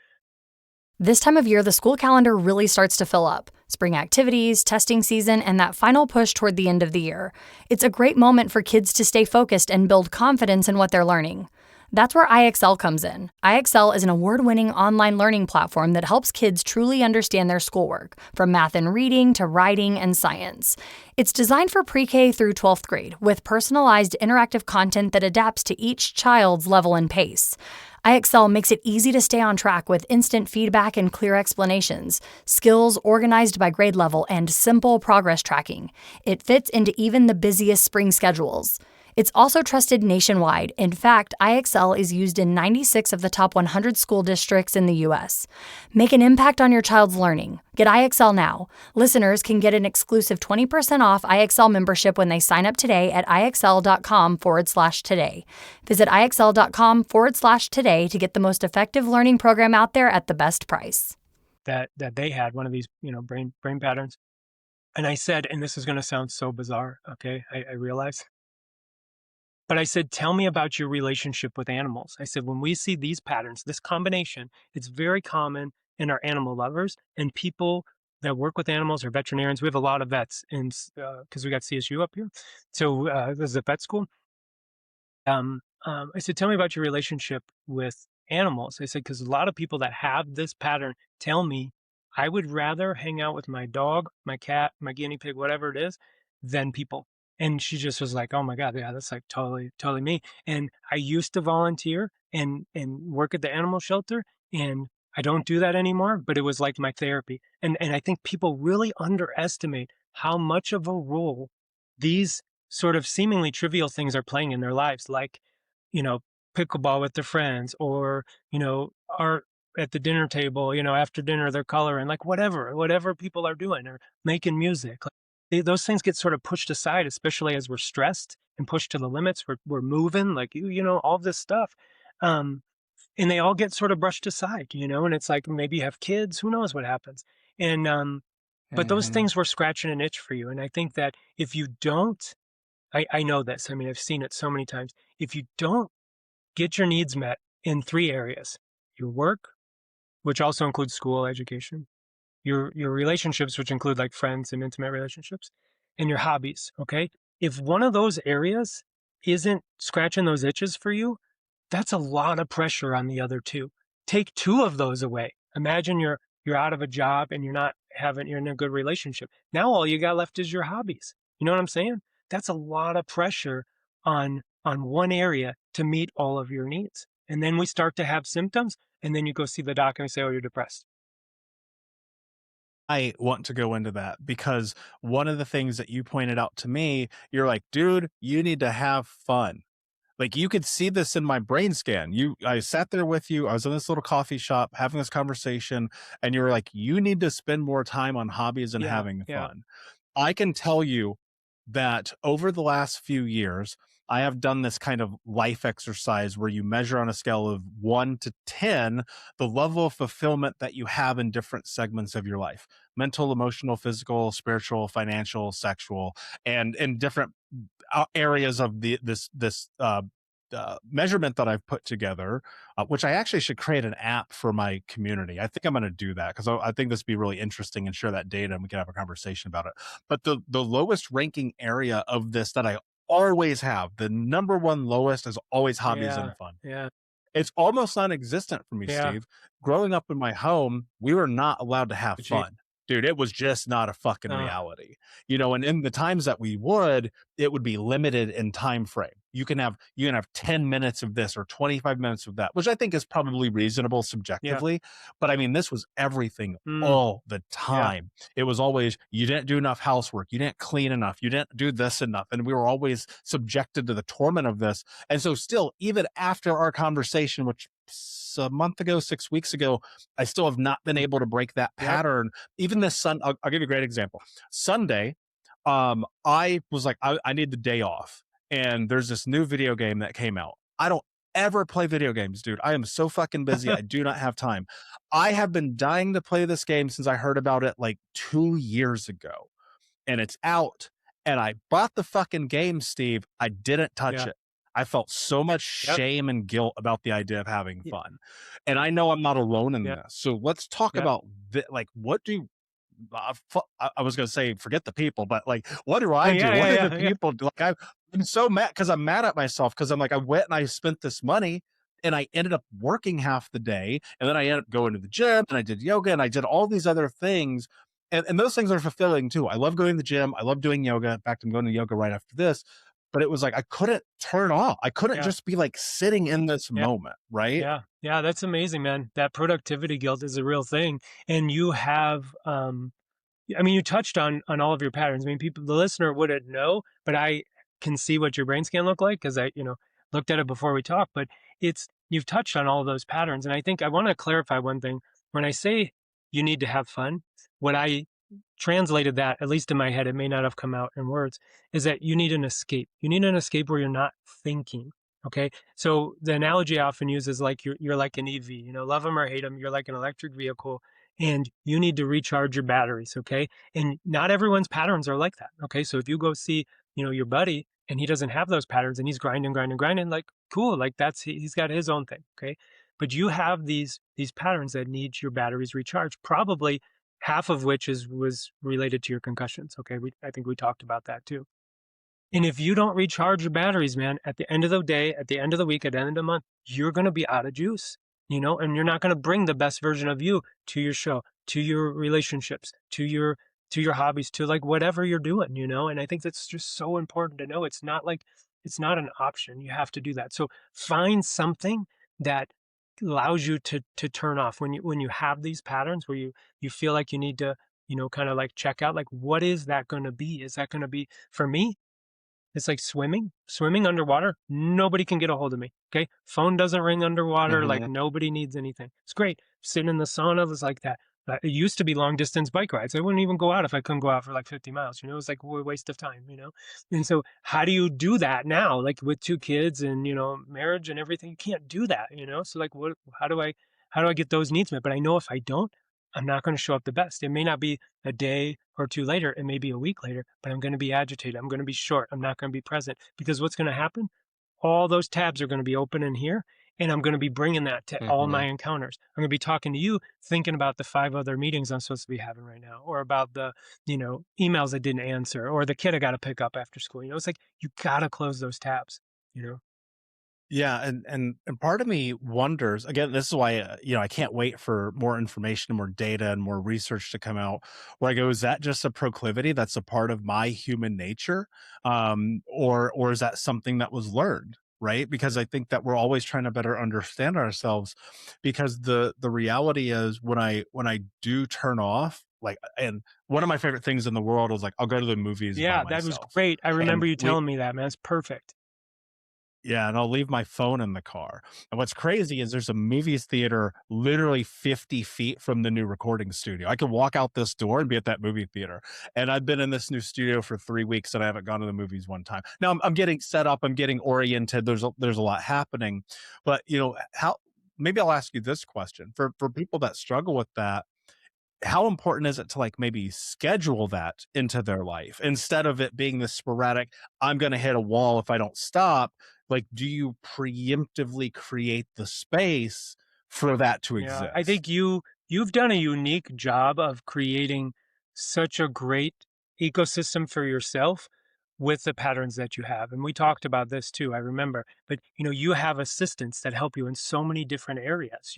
This time of year, the school calendar really starts to fill up. Spring activities, testing season, and that final push toward the end of the year. It's a great moment for kids to stay focused and build confidence in what they're learning. That's where IXL comes in. IXL is an award-winning online learning platform that helps kids truly understand their schoolwork, from math and reading to writing and science. It's designed for pre-K through 12th grade, with personalized interactive content that adapts to each child's level and pace. IXL makes it easy to stay on track with instant feedback and clear explanations, skills organized by grade level, and simple progress tracking. It fits into even the busiest spring schedules. It's also trusted nationwide. In fact, IXL is used in 96 of the top 100 school districts in the U.S. Make an impact on your child's learning. Get IXL now. Listeners can get an exclusive 20% off IXL membership when they sign up today at IXL.com/today. Visit IXL.com/today to get the most effective learning program out there at the best price. That they had one of these, brain patterns. And I said, and this is going to sound so bizarre, okay? I realize. But I said, tell me about your relationship with animals. I said, when we see these patterns, this combination, it's very common in our animal lovers and people that work with animals or veterinarians. We have a lot of vets because we got CSU up here. So this is a vet school. I said, tell me about your relationship with animals. I said, because a lot of people that have this pattern tell me I would rather hang out with my dog, my cat, my guinea pig, whatever it is, than people. And she just was like, oh my God, yeah, that's like totally, totally me. And I used to volunteer and work at the animal shelter, and I don't do that anymore, but it was like my therapy. And I think people really underestimate how much of a role these sort of seemingly trivial things are playing in their lives, like, pickleball with their friends, or, art at the dinner table, after dinner, they're coloring, like whatever people are doing, or making music. Like, those things get sort of pushed aside, especially as we're stressed and pushed to the limits. We're moving, like, all this stuff. And they all get sort of brushed aside, and it's like, maybe you have kids, who knows what happens. And, but those Mhm. things were scratching an itch for you. And I think that if you don't, I know this. I mean, I've seen it so many times. If you don't get your needs met in three areas: your work, which also includes school education, your relationships, which include like friends and intimate relationships, and your hobbies. Okay. If one of those areas isn't scratching those itches for you, that's a lot of pressure on the other two. Take two of those away. Imagine you're out of a job and you're in a good relationship. Now all you got left is your hobbies. You know what I'm saying? That's a lot of pressure on one area to meet all of your needs. And then we start to have symptoms, and then you go see the doc and say, oh, you're depressed. I want to go into that because one of the things that you pointed out to me, you're like, dude, you need to have fun. Like you could see this in my brain scan. I sat there with you. I was in this little coffee shop having this conversation, and you were like, you need to spend more time on hobbies and Yeah, having yeah, fun. I can tell you that over the last few years, I have done this kind of life exercise where you measure on a scale of 1 to 10 the level of fulfillment that you have in different segments of your life: mental, emotional, physical, spiritual, financial, sexual, and in different areas of this measurement that I've put together, which I actually should create an app for my community. I think I'm going to do that because I think this would be really interesting and share that data and we can have a conversation about it. But the lowest ranking area of this that I always have, the number one lowest is always hobbies yeah, and fun. yeah, It's almost non-existent for me, yeah. Steve. Growing up in my home, we were not allowed to have Gee, fun. Dude, it was just not a fucking uh, reality. And in the times that it would be limited in time frame. You can have 10 minutes of this or 25 minutes of that, which I think is probably reasonable yeah, subjectively. But I mean, this was everything mm, all the yeah, time. It was always, you didn't do enough housework, you didn't clean enough, you didn't do this enough. And we were always subjected to the torment of this. And so still, even after our conversation, which a month ago, 6 weeks ago, I still have not been mm, able to break that yep, pattern. Even this I'll give you a great example. Sunday, I was like, I need the day off. And there's this new video game that came out. I don't ever play video games, dude. I am so fucking busy. I do not have time. I have been dying to play this game since I heard about it like 2 years ago, and it's out. And I bought the fucking game, Steve. I didn't touch yeah, it. I felt so much yep, shame and guilt about the idea of having y- fun. And I know I'm not alone in yeah, this. So let's talk yeah. about like what do I was going to say forget the people, but like what do I do? Yeah, What yeah, do the yeah, yeah, people do? Like I'm so mad because I'm mad at myself because I'm like I went and I spent this money and I ended up working half the day, and then I ended up going to the gym and I did yoga and I did all these other things. And those things are fulfilling too. I love going to the gym. I love doing yoga. In fact, I'm going to yoga right after this. But it was like I couldn't turn off. I couldn't yeah, just be like sitting in this yeah. moment, right? Yeah, yeah, that's amazing, man. That productivity guilt is a real thing, and you have, I mean, you touched on all of your patterns. I mean, people, the listener wouldn't know, but I can see what your brain scan looked like because I, looked at it before we talked. But you've touched on all of those patterns, and I think I want to clarify one thing. When I say you need to have fun, what I translated that, at least in my head, it may not have come out in words, is that you need an escape. You need an escape where you're not thinking. Okay. So the analogy I often use is like you're like an EV, love them or hate them, you're like an electric vehicle and you need to recharge your batteries. Okay. And not everyone's patterns are like that. Okay. So if you go see, your buddy and he doesn't have those patterns and he's grinding, grinding, grinding, like cool, like he's got his own thing. Okay. But you have these patterns that need your batteries recharged, probably half of which was related to your concussions. Okay. I think we talked about that too. And if you don't recharge your batteries, man, at the end of the day, at the end of the week, at the end of the month, you're going to be out of juice, and you're not going to bring the best version of you to your show, to your relationships, to your hobbies, to like whatever you're doing. And I think that's just so important to know. It's not an option. You have to do that. So find something that allows you to turn off when you have these patterns where you feel like you need to, kind of like check out, like what is that going to be? Is that going to be for me? It's like swimming underwater. Nobody can get a hold of me. Okay. Phone doesn't ring underwater. Like Mhm. nobody needs anything. It's great. Sitting in the sauna was like that. It used to be long distance bike rides. I wouldn't even go out if I couldn't go out for like 50 miles. It was like a waste of time. And so how do you do that now? Like with two kids and, marriage and everything, you can't do that. So like how do I get those needs met? But I know if I don't, I'm not going to show up the best. It may not be a day or two later, it may be a week later, but I'm going to be agitated. I'm going to be short. I'm not going to be present because what's going to happen? All those tabs are going to be open in here, and I'm going to be bringing that to all my Mhm. encounters. I'm going to be talking to you, thinking about the 5 other meetings I'm supposed to be having right now, or about the, emails I didn't answer, or the kid I got to pick up after school. It's like you got to close those tabs. You know? Yeah, and part of me wonders again. This is why I can't wait for more information, more data, and more research to come out. Where I go, is that just a proclivity that's a part of my human nature, or is that something that was learned? right? Because I think that we're always trying to better understand ourselves, because the reality is when I do turn off, like, and one of my favorite things in the world is, like, I'll go to the movies by Yeah, that was myself. great. I And remember you we telling me that, man. It's perfect. Yeah, and I'll leave my phone in the car. And what's crazy is there's a movies theater literally 50 feet from the new recording studio. I can walk out this door and be at that movie theater. And I've been in this new studio for 3 weeks and I haven't gone to the movies one time. Now I'm getting set up, I'm getting oriented. There's a lot happening, but how? Maybe I'll ask you this question for people that struggle with that. How important is it to, like, maybe schedule that into their life instead of it being this sporadic, I'm going to hit a wall if I don't stop? Like, do you preemptively create the space for that to Yeah, I think exist? you've done a unique job of creating such a great ecosystem for yourself with the patterns that you have. And we talked about this too, I remember. But you have assistants that help you in so many different areas.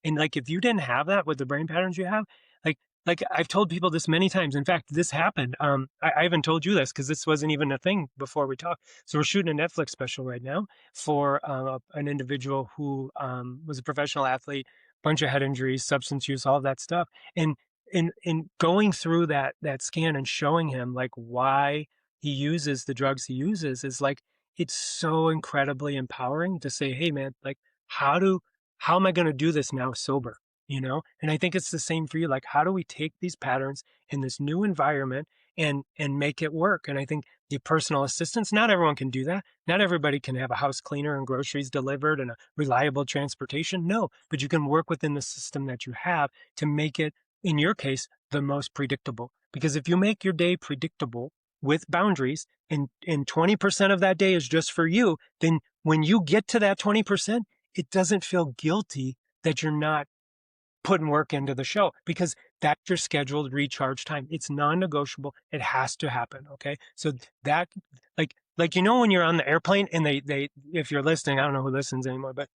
And like if you didn't have that with the brain patterns you have, like like I've told people this many times. In fact, this happened. I haven't told you this because this wasn't even a thing before we talked. So we're shooting a Netflix special right now for an individual who was a professional athlete, bunch of head injuries, substance use, all of that stuff. And in going through that scan and showing him like why he uses the drugs he uses is like it's so incredibly empowering to say, hey man, like how do how am I going to do this now sober? And I think it's the same for you. Like, how do we take these patterns in this new environment and make it work? And I think the personal assistance, not everyone can do that. Not everybody can have a house cleaner and groceries delivered and a reliable transportation. No, but you can work within the system that you have to make it, in your case, the most predictable. Because if you make your day predictable with boundaries and 20% of that day is just for you, then when you get to that 20%, it doesn't feel guilty that you're not putting work into the show because that's your scheduled recharge time. It's non-negotiable. It has to happen. Okay. So that like when you're on the airplane and they if you're listening, I don't know who listens anymore, but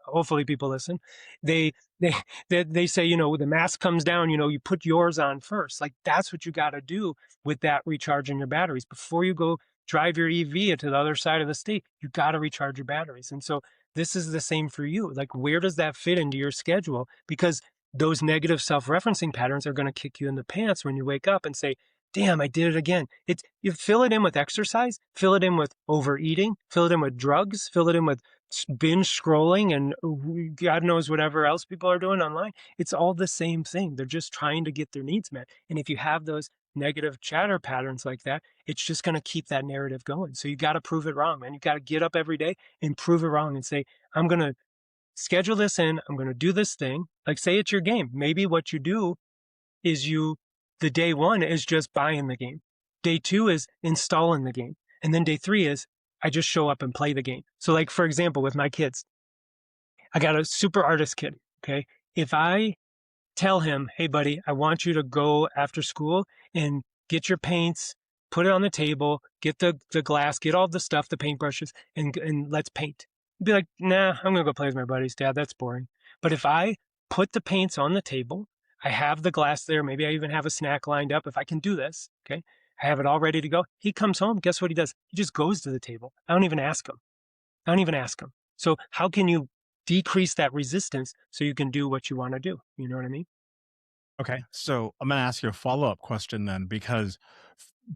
hopefully people listen. They they they say, the mask comes down, you put yours on first. Like that's what you got to do with that recharging your batteries before you go drive your EV to the other side of the state. You got to recharge your batteries. And so this is the same for you. Like where does that fit into your schedule? Because those negative self-referencing patterns are going to kick you in the pants when you wake up and say, damn, I did it again. It's you fill it in with exercise, fill it in with overeating, fill it in with drugs, fill it in with binge scrolling and God knows whatever else people are doing online. It's all the same thing. They're just trying to get their needs met. And if you have those negative chatter patterns like that, it's just going to keep that narrative going. So you got to prove it wrong, man. You got to get up every day and prove it wrong and say, I'm going to schedule this in. I'm going to do this thing. Like say it's your game. Maybe what you do is the day one is just buying the game. Day two is installing the game. And then day three is I just show up and play the game. So like, for example, with my kids, I got a super artist kid. Okay. If I tell him, hey buddy, I want you to go after school and get your paints, put it on the table, get the glass, get all the stuff, the paintbrushes, and let's paint. He'd be like, nah, I'm gonna go play with my buddies, Dad. That's boring. But if I put the paints on the table, I have the glass there, maybe I even have a snack lined up. If I can do this, okay, I have it all ready to go. He comes home, guess what he does? He just goes to the table. I don't even ask him. I don't even ask him. So how can you decrease that resistance so you can do what you want to do? You know what I mean? Okay. So I'm going to ask you a follow-up question then, because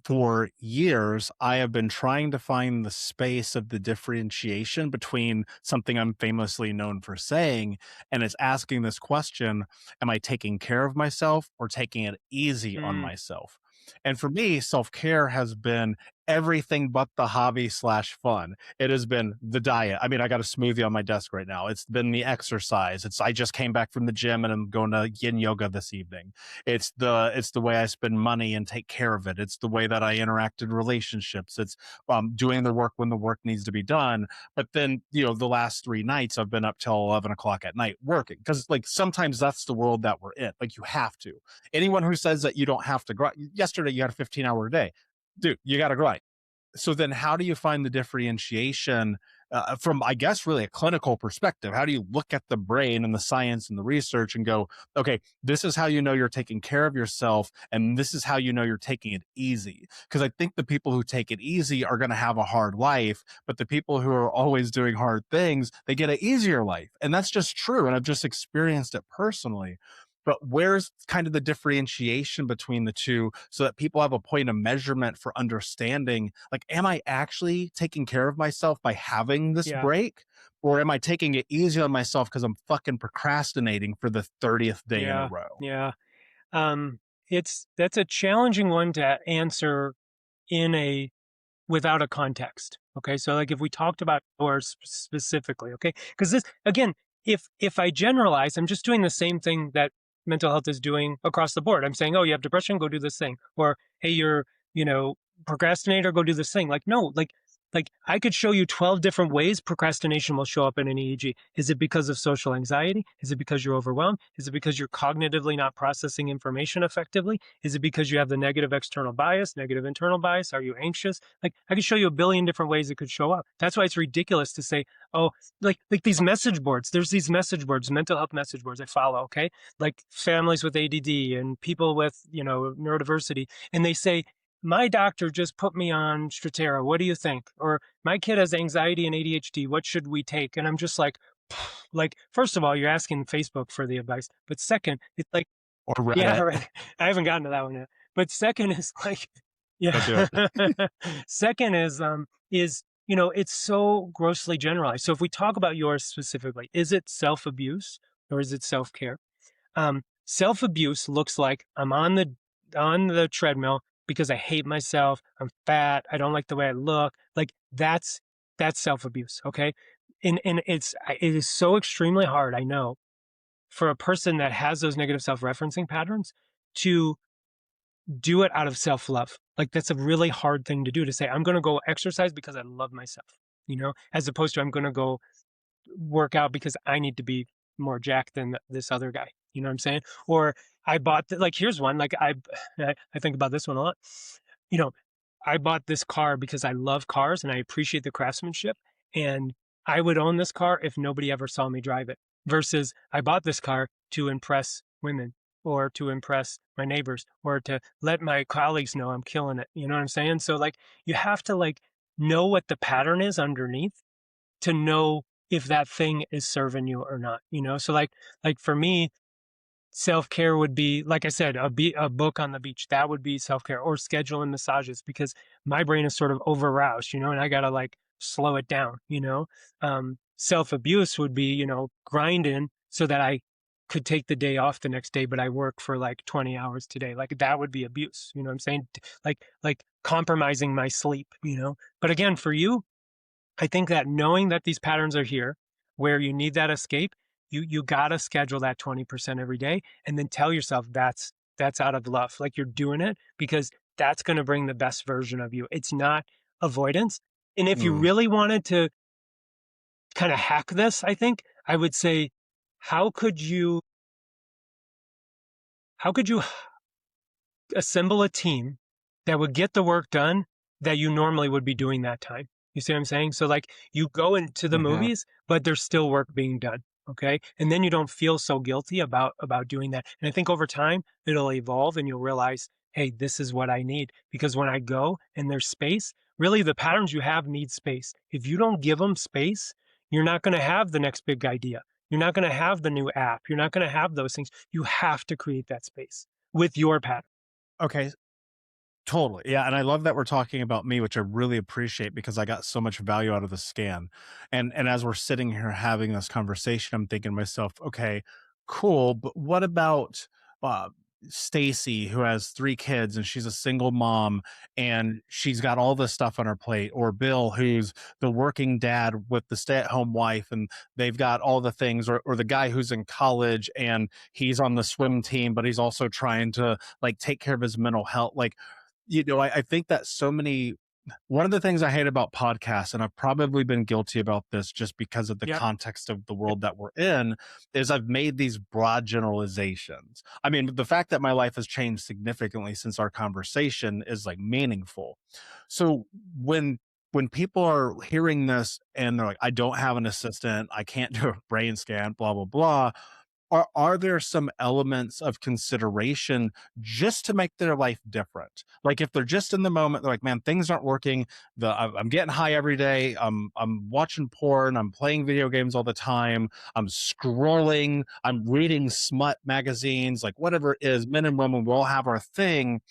for years, I have been trying to find the space of the differentiation between something I'm famously known for saying, and it's asking this question, am I taking care of myself or taking it easy on Mm, myself? And for me, self-care has been everything but the hobby slash fun. It has been the diet. I mean, I got a smoothie on my desk right now. It's been the exercise. I just came back from the gym and I'm going to yin yoga this evening. It's the way I spend money and take care of it. It's the way that I interact in relationships. It's doing the work when the work needs to be done. But then, the last 3 nights I've been up till 11 o'clock at night working, because like sometimes that's the world that we're in. Like you have to. Anyone who says that you don't have to grind, yesterday you had a 15-hour day, dude, you got to grind. So then how do you find the differentiation from, I guess, really a clinical perspective? How do you look at the brain and the science and the research and go, okay, this is how you know you're taking care of yourself, and this is how you know you're taking it easy? Because I think the people who take it easy are going to have a hard life, but the people who are always doing hard things, they get an easier life. And that's just true. And I've just experienced it personally. But where's kind of the differentiation between the two so that people have a point of measurement for understanding, like, am I actually taking care of myself by having this Yeah. break? Or am I taking it easy on myself because I'm fucking procrastinating for the 30th day in a Yeah. row? Yeah. That's a challenging one to answer in a without a context. Okay. So like if we talked about yours specifically, okay, because this again, if I generalize, I'm just doing the same thing that mental health is doing across the board. I'm saying, oh, you have depression, go do this thing. Or hey, you're, you know, procrastinator, go do this thing. Like, no, like I could show you 12 different ways procrastination will show up in an EEG. Is it because of social anxiety? Is it because you're overwhelmed? Is it because you're cognitively not processing information effectively? Is it because you have the negative external bias, negative internal bias? Are you anxious? Like I could show you a billion different ways it could show up. That's why it's ridiculous to say, oh, like these message boards. There's these message boards, mental health message boards I follow, okay? Like families with ADD and people with, you know, neurodiversity. And they say, my doctor just put me on Strattera. What do you think? Or my kid has anxiety and ADHD. What should we take? And I'm just like, first of all, you're asking Facebook for the advice. But second, it's like, Or yeah, Reddit? right. I haven't gotten to that one yet. But second is like, Don't do yeah. it. Second is, you know, it's so grossly generalized. So if we talk about yours specifically, is it self-abuse or is it self-care? Self-abuse looks like I'm on the treadmill because I hate myself, I'm fat, I don't like the way I look. Like that's self-abuse, okay? And it is so extremely hard, I know, for a person that has those negative self-referencing patterns to do it out of self-love. Like that's a really hard thing to do, to say I'm going to go exercise because I love myself, you know, as opposed to I'm going to go work out because I need to be more jacked than this other guy. You know what I'm saying? Or I bought like here's one, like I think about this one a lot. You know, I bought this car because I love cars and I appreciate the craftsmanship, and I would own this car if nobody ever saw me drive it. Versus I bought this car to impress women or to impress my neighbors or to let my colleagues know I'm killing it. You know what I'm saying? So like you have to like know what the pattern is underneath to know if that thing is serving you or not, you know? So like for me, self-care would be, like I said, a book on the beach. That would be self-care, or scheduling massages because my brain is sort of over-roused, you know, and I gotta like slow it down, you know? Self-abuse would be, you know, grinding so that I could take the day off the next day, but I work for like 20 hours today. Like that would be abuse, you know what I'm saying? Like compromising my sleep, you know? But again, for you, I think that knowing that these patterns are here, where you need that escape, you gotta schedule that 20% every day, and then tell yourself that's out of love. Like you're doing it because that's going to bring the best version of you. It's not avoidance. And if you Mm. really wanted to kind of hack this, I think I would say, how could you how could you assemble a team that would get the work done that you normally would be doing that time? You see what I'm saying? So like you go into the Mhm. movies, but there's still work being done. Okay. And then you don't feel so guilty about doing that. And I think over time it'll evolve and you'll realize, hey, this is what I need. Because when I go and there's space, really the patterns you have need space. If you don't give them space, you're not going to have the next big idea. You're not going to have the new app. You're not going to have those things. You have to create that space with your pattern. Okay. Totally. Yeah. And I love that we're talking about me, which I really appreciate because I got so much value out of the scan. And as we're sitting here having this conversation, I'm thinking to myself, okay, cool. But what about uh Stacy, who has three kids and she's a single mom and she's got all this stuff on her plate, or Bill, who's the working dad with the stay-at-home wife and they've got all the things, or the guy who's in college and he's on the swim team, but he's also trying to like take care of his mental health. Like, I think that so many One of the things I hate about podcasts, and I've probably been guilty about this just because of the Yep. context of the Yep. world that we're in, is I've made these broad generalizations. I mean, the fact that my life has changed significantly since our conversation is like meaningful. So when people are hearing this and they're like, I don't have an assistant, I can't do a brain scan, blah, blah, blah, are there some elements of consideration just to make their life different? Like if they're just in the moment, they're like, man, things aren't working. I'm getting high every day. I'm watching porn. I'm playing video games all the time. I'm scrolling. I'm reading smut magazines, like whatever it is. Men and women, we all have our thing.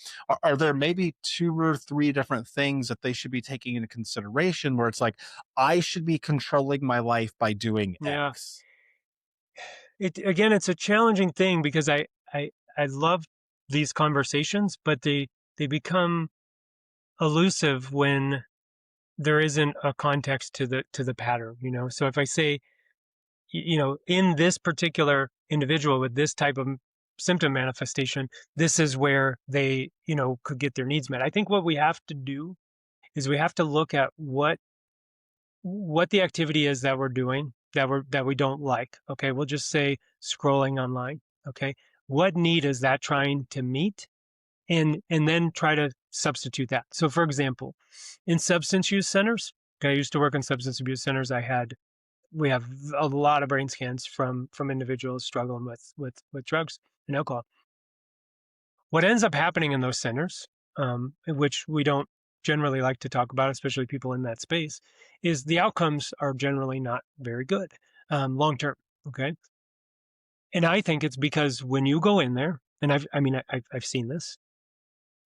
Are there maybe 2 or 3 different things that they should be taking into consideration where it's like, I should be controlling my life by doing Yeah. X? Again, it's a challenging thing because I love these conversations, but they become elusive when there isn't a context to the pattern, you know. So if I say, you know, in this particular individual with this type of symptom manifestation, this is where they, you know, could get their needs met. I think what we have to do is we have to look at what the activity is that we're doing that we don't like. Okay, we'll just say scrolling online. Okay, what need is that trying to meet, and then try to substitute that. So, for example, in substance use centers, okay, I used to work in substance abuse centers. We have a lot of brain scans from individuals struggling with drugs and alcohol. What ends up happening in those centers, which we don't generally like to talk about, especially people in that space, is the outcomes are generally not very good long term. Okay, and I think it's because when you go in there, and I've seen this,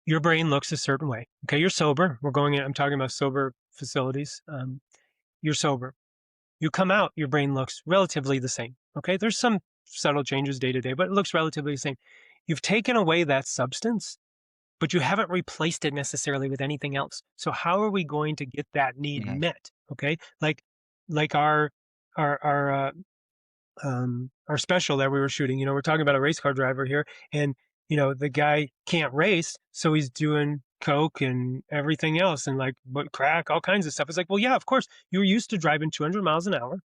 your brain looks a certain way. Okay, you're sober. We're going in. I'm talking about sober facilities. You're sober. You come out, your brain looks relatively the same. Okay, there's some subtle changes day to day, but it looks relatively the same. You've taken away that substance, but you haven't replaced it necessarily with anything else. So how are we going to get that need Mhm. met? Okay, like our our special that we were shooting. You know, we're talking about a race car driver here, and you know the guy can't race, so he's doing coke and everything else, and like but crack, all kinds of stuff. It's like, well, yeah, of course, you're used to driving 200 miles an hour.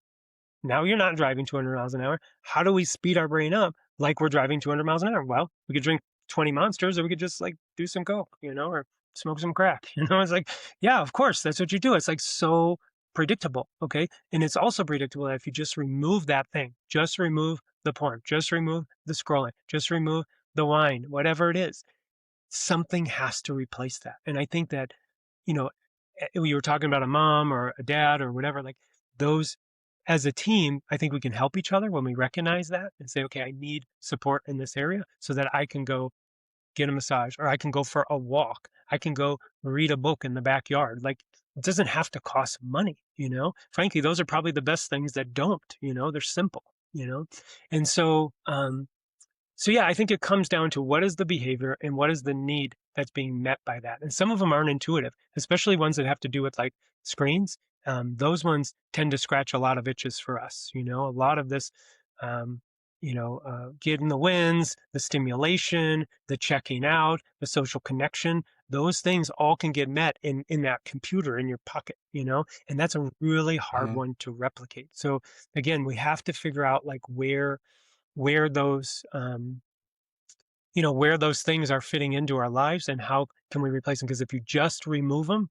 Now you're not driving 200 miles an hour. How do we speed our brain up like we're driving 200 miles an hour? Well, we could drink 20 monsters, or we could just like do some coke, you know, or smoke some crack. You know, it's like, yeah, of course, that's what you do. It's like so predictable. Okay. And it's also predictable that if you just remove that thing, just remove the porn, just remove the scrolling, just remove the wine, whatever it is, something has to replace that. And I think that, you know, we were talking about a mom or a dad or whatever, like those as a team, I think we can help each other when we recognize that and say, okay, I need support in this area so that I can go get a massage or I can go for a walk. I can go read a book in the backyard. Like it doesn't have to cost money, you know? Frankly, those are probably the best things that don't, you know, they're simple, you know? And so yeah, I think it comes down to what is the behavior and what is the need that's being met by that. And some of them aren't intuitive, especially ones that have to do with like screens. Those ones tend to scratch a lot of itches for us. You know, a lot of this, um, getting the wins, the stimulation, the checking out, the social connection. Those things all can get met in that computer in your pocket. You know, and that's a really hard Mhm. one to replicate. So again, we have to figure out like where those where those things are fitting into our lives and how can we replace them, because if you just remove them,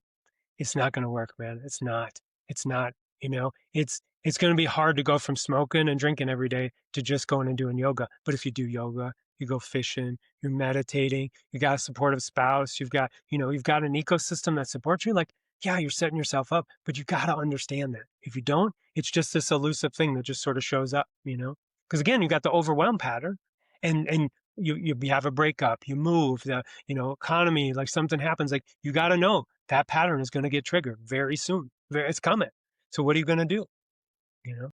it's not going to work, man. It's not, it's going to be hard to go from smoking and drinking every day to just going and doing yoga. But if you do yoga, you go fishing, you're meditating, you got a supportive spouse, you've got an ecosystem that supports you, like, yeah, you're setting yourself up, but you got to understand that if you don't, it's just this elusive thing that just sort of shows up, because again, you got the overwhelm pattern, and you have a breakup, you move, the economy, like something happens, like you got to know that pattern is going to get triggered very soon. It's coming. So what are you going to do? You know?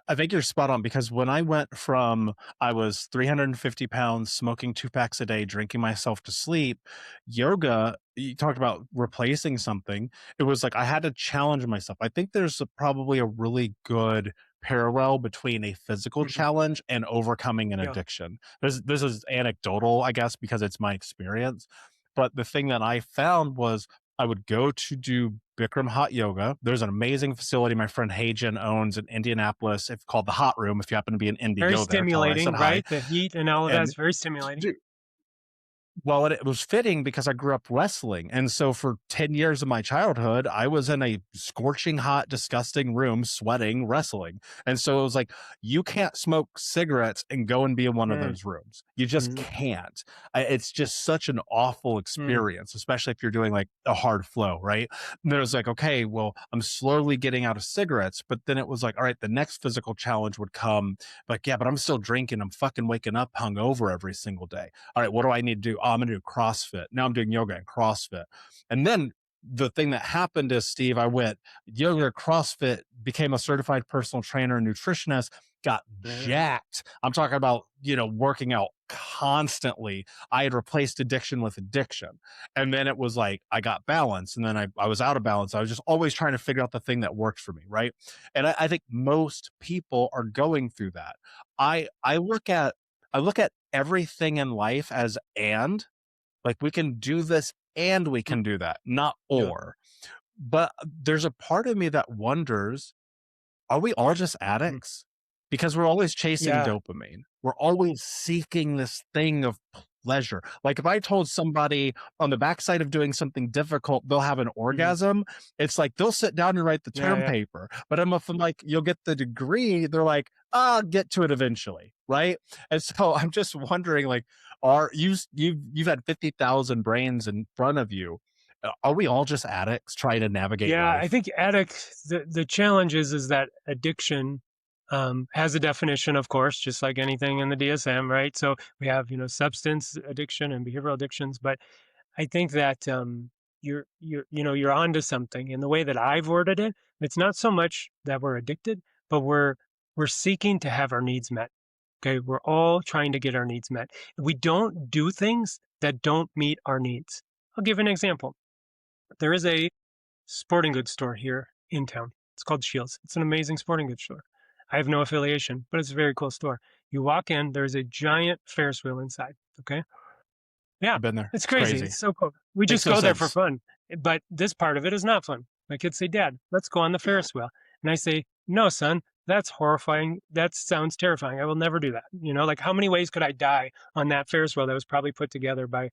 I think you're spot on because when I went from I was 350 pounds, smoking 2 packs a day, drinking myself to sleep, yoga, you talked about replacing something. It was like I had to challenge myself. I think there's probably a really good parallel between a physical Mhm. challenge and overcoming an Yeah. addiction. This is anecdotal, I guess, because it's my experience. But the thing that I found was I would go to do Bikram hot yoga. There's an amazing facility my friend Hajan owns in Indianapolis. It's called the Hot Room. If you happen to be in Indy, Very go there. Tell her I said stimulating, hi. right? The heat and all of that And is very stimulating. dude, well, it was fitting because I grew up wrestling. And so for 10 years of my childhood, I was in a scorching hot, disgusting room sweating, wrestling. And so it was like, you can't smoke cigarettes and go and be in one of Mm, those rooms. You just mm, can't. It's just such an awful mm. experience, especially if you're doing like a hard flow, right? And there's like, okay, well, I'm slowly getting out of cigarettes. But then it was like, all right, the next physical challenge would come. Like, yeah, but I'm still drinking. I'm fucking waking up hungover every single day. All right, what do I need to do? Oh, I'm going to do CrossFit. Now I'm doing yoga and CrossFit. And then the thing that happened is, Steve, I went yoga, CrossFit, became a certified personal trainer and nutritionist, got jacked. I'm talking about, working out constantly. I had replaced addiction with addiction. And then it was like, I got balance. And then I was out of balance. I was just always trying to figure out the thing that worked for me. Right. And I think most people are going through that. I look at everything in life as and like we can do this and we Mm, can do that, not yeah. or. But there's a part of me that wonders, are we all just Mm, addicts? Because we're always chasing yeah. dopamine. We're always seeking this thing of pleasure. Like if I told somebody on the backside of doing something difficult, they'll have an Mhm. orgasm, it's like they'll sit down and write the Yeah, term yeah. paper. But if I'm like, you'll get the degree, they're like, I'll get to it eventually. Right. And so I'm just wondering, like, you've had 50,000 brains in front of you. Are we all just addicts trying to navigate Yeah, I life? think the challenge is that addiction has a definition, of course, just like anything in the DSM, right? So we have, substance addiction and behavioral addictions, but I think that you're onto something. And the way that I've worded it, it's not so much that we're addicted, but we're seeking to have our needs met. Okay, we're all trying to get our needs met. We don't do things that don't meet our needs. I'll give an example. There is a sporting goods store here in town. It's called Shields. It's an amazing sporting goods store. I have no affiliation, but it's a very cool store. You walk in, there's a giant Ferris wheel inside. Okay. Yeah, I've been there. it's It's crazy. crazy. It's so cool. We Makes just no go there for sense. fun. But this part of it is not fun. My kids say, Dad, let's go on the Ferris wheel. And I say, no, son, that's horrifying. That sounds terrifying. I will never do that. Like how many ways could I die on that Ferris wheel that was probably put together by,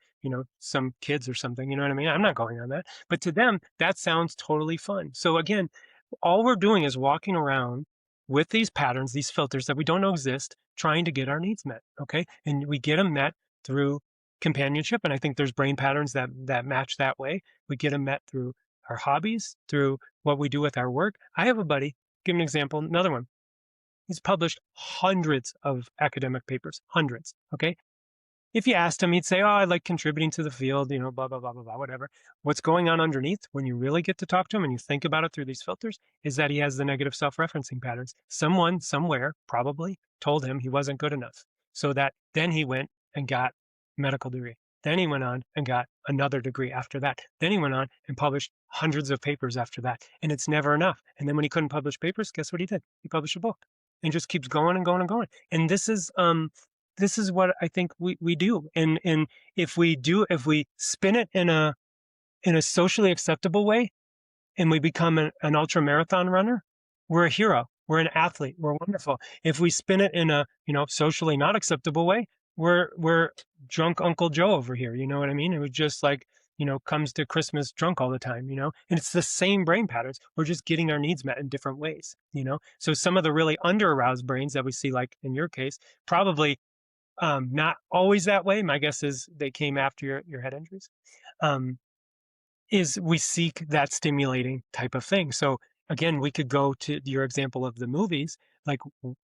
some kids or something? You know what I mean? I'm not going on that. But to them, that sounds totally fun. So again, all we're doing is walking around with these patterns, these filters that we don't know exist, trying to get our needs met. Okay. And we get them met through companionship. And I think there's brain patterns that match that way. We get them met through our hobbies, through what we do with our work. I have a buddy, give an example, another one. He's published hundreds of academic papers, hundreds. Okay. If you asked him, he'd say, oh, I like contributing to the field, blah, blah, blah, blah, blah, whatever. What's going on underneath when you really get to talk to him and you think about it through these filters is that he has the negative self-referencing patterns. Someone somewhere probably told him he wasn't good enough. So that then he went and got a medical degree. Then he went on and got another degree after that. Then he went on and published hundreds of papers after that. And it's never enough. And then when he couldn't publish papers, guess what he did? He published a book and just keeps going and going and going. And this is what I think we do. And if we spin it in a socially acceptable way and we become an ultra marathon runner, we're a hero. We're an athlete. We're wonderful. If we spin it in a, socially not acceptable way, we're drunk Uncle Joe over here. You know what I mean? It was just like, comes to Christmas drunk all the time, and it's the same brain patterns. We're just getting our needs met in different ways. So some of the really under aroused brains that we see, like in your case, probably not always that way. My guess is they came after your head injuries. Um, is we seek that stimulating type of thing. So again, we could go to your example of the movies. Like,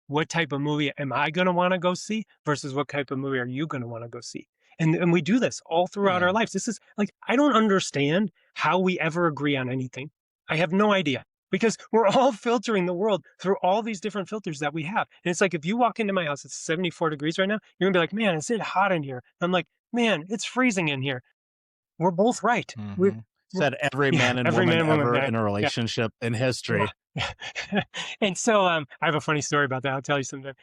what type of movie am I going to want to go see versus what type of movie are you going to want to go see? And we do this all throughout our Yeah. lives. This is like, I don't understand how we ever agree on anything. I have no idea because we're all filtering the world through all these different filters that we have. And it's like, if you walk into my house, it's 74 degrees right now. You're gonna be like, man, is it hot in here? I'm like, man, it's freezing in here. We're both right. Hmm. We're Said every yeah, man and every woman man, woman, ever yeah, in a yeah, relationship in history. yeah. And so I have a funny story about that. I'll tell you sometime.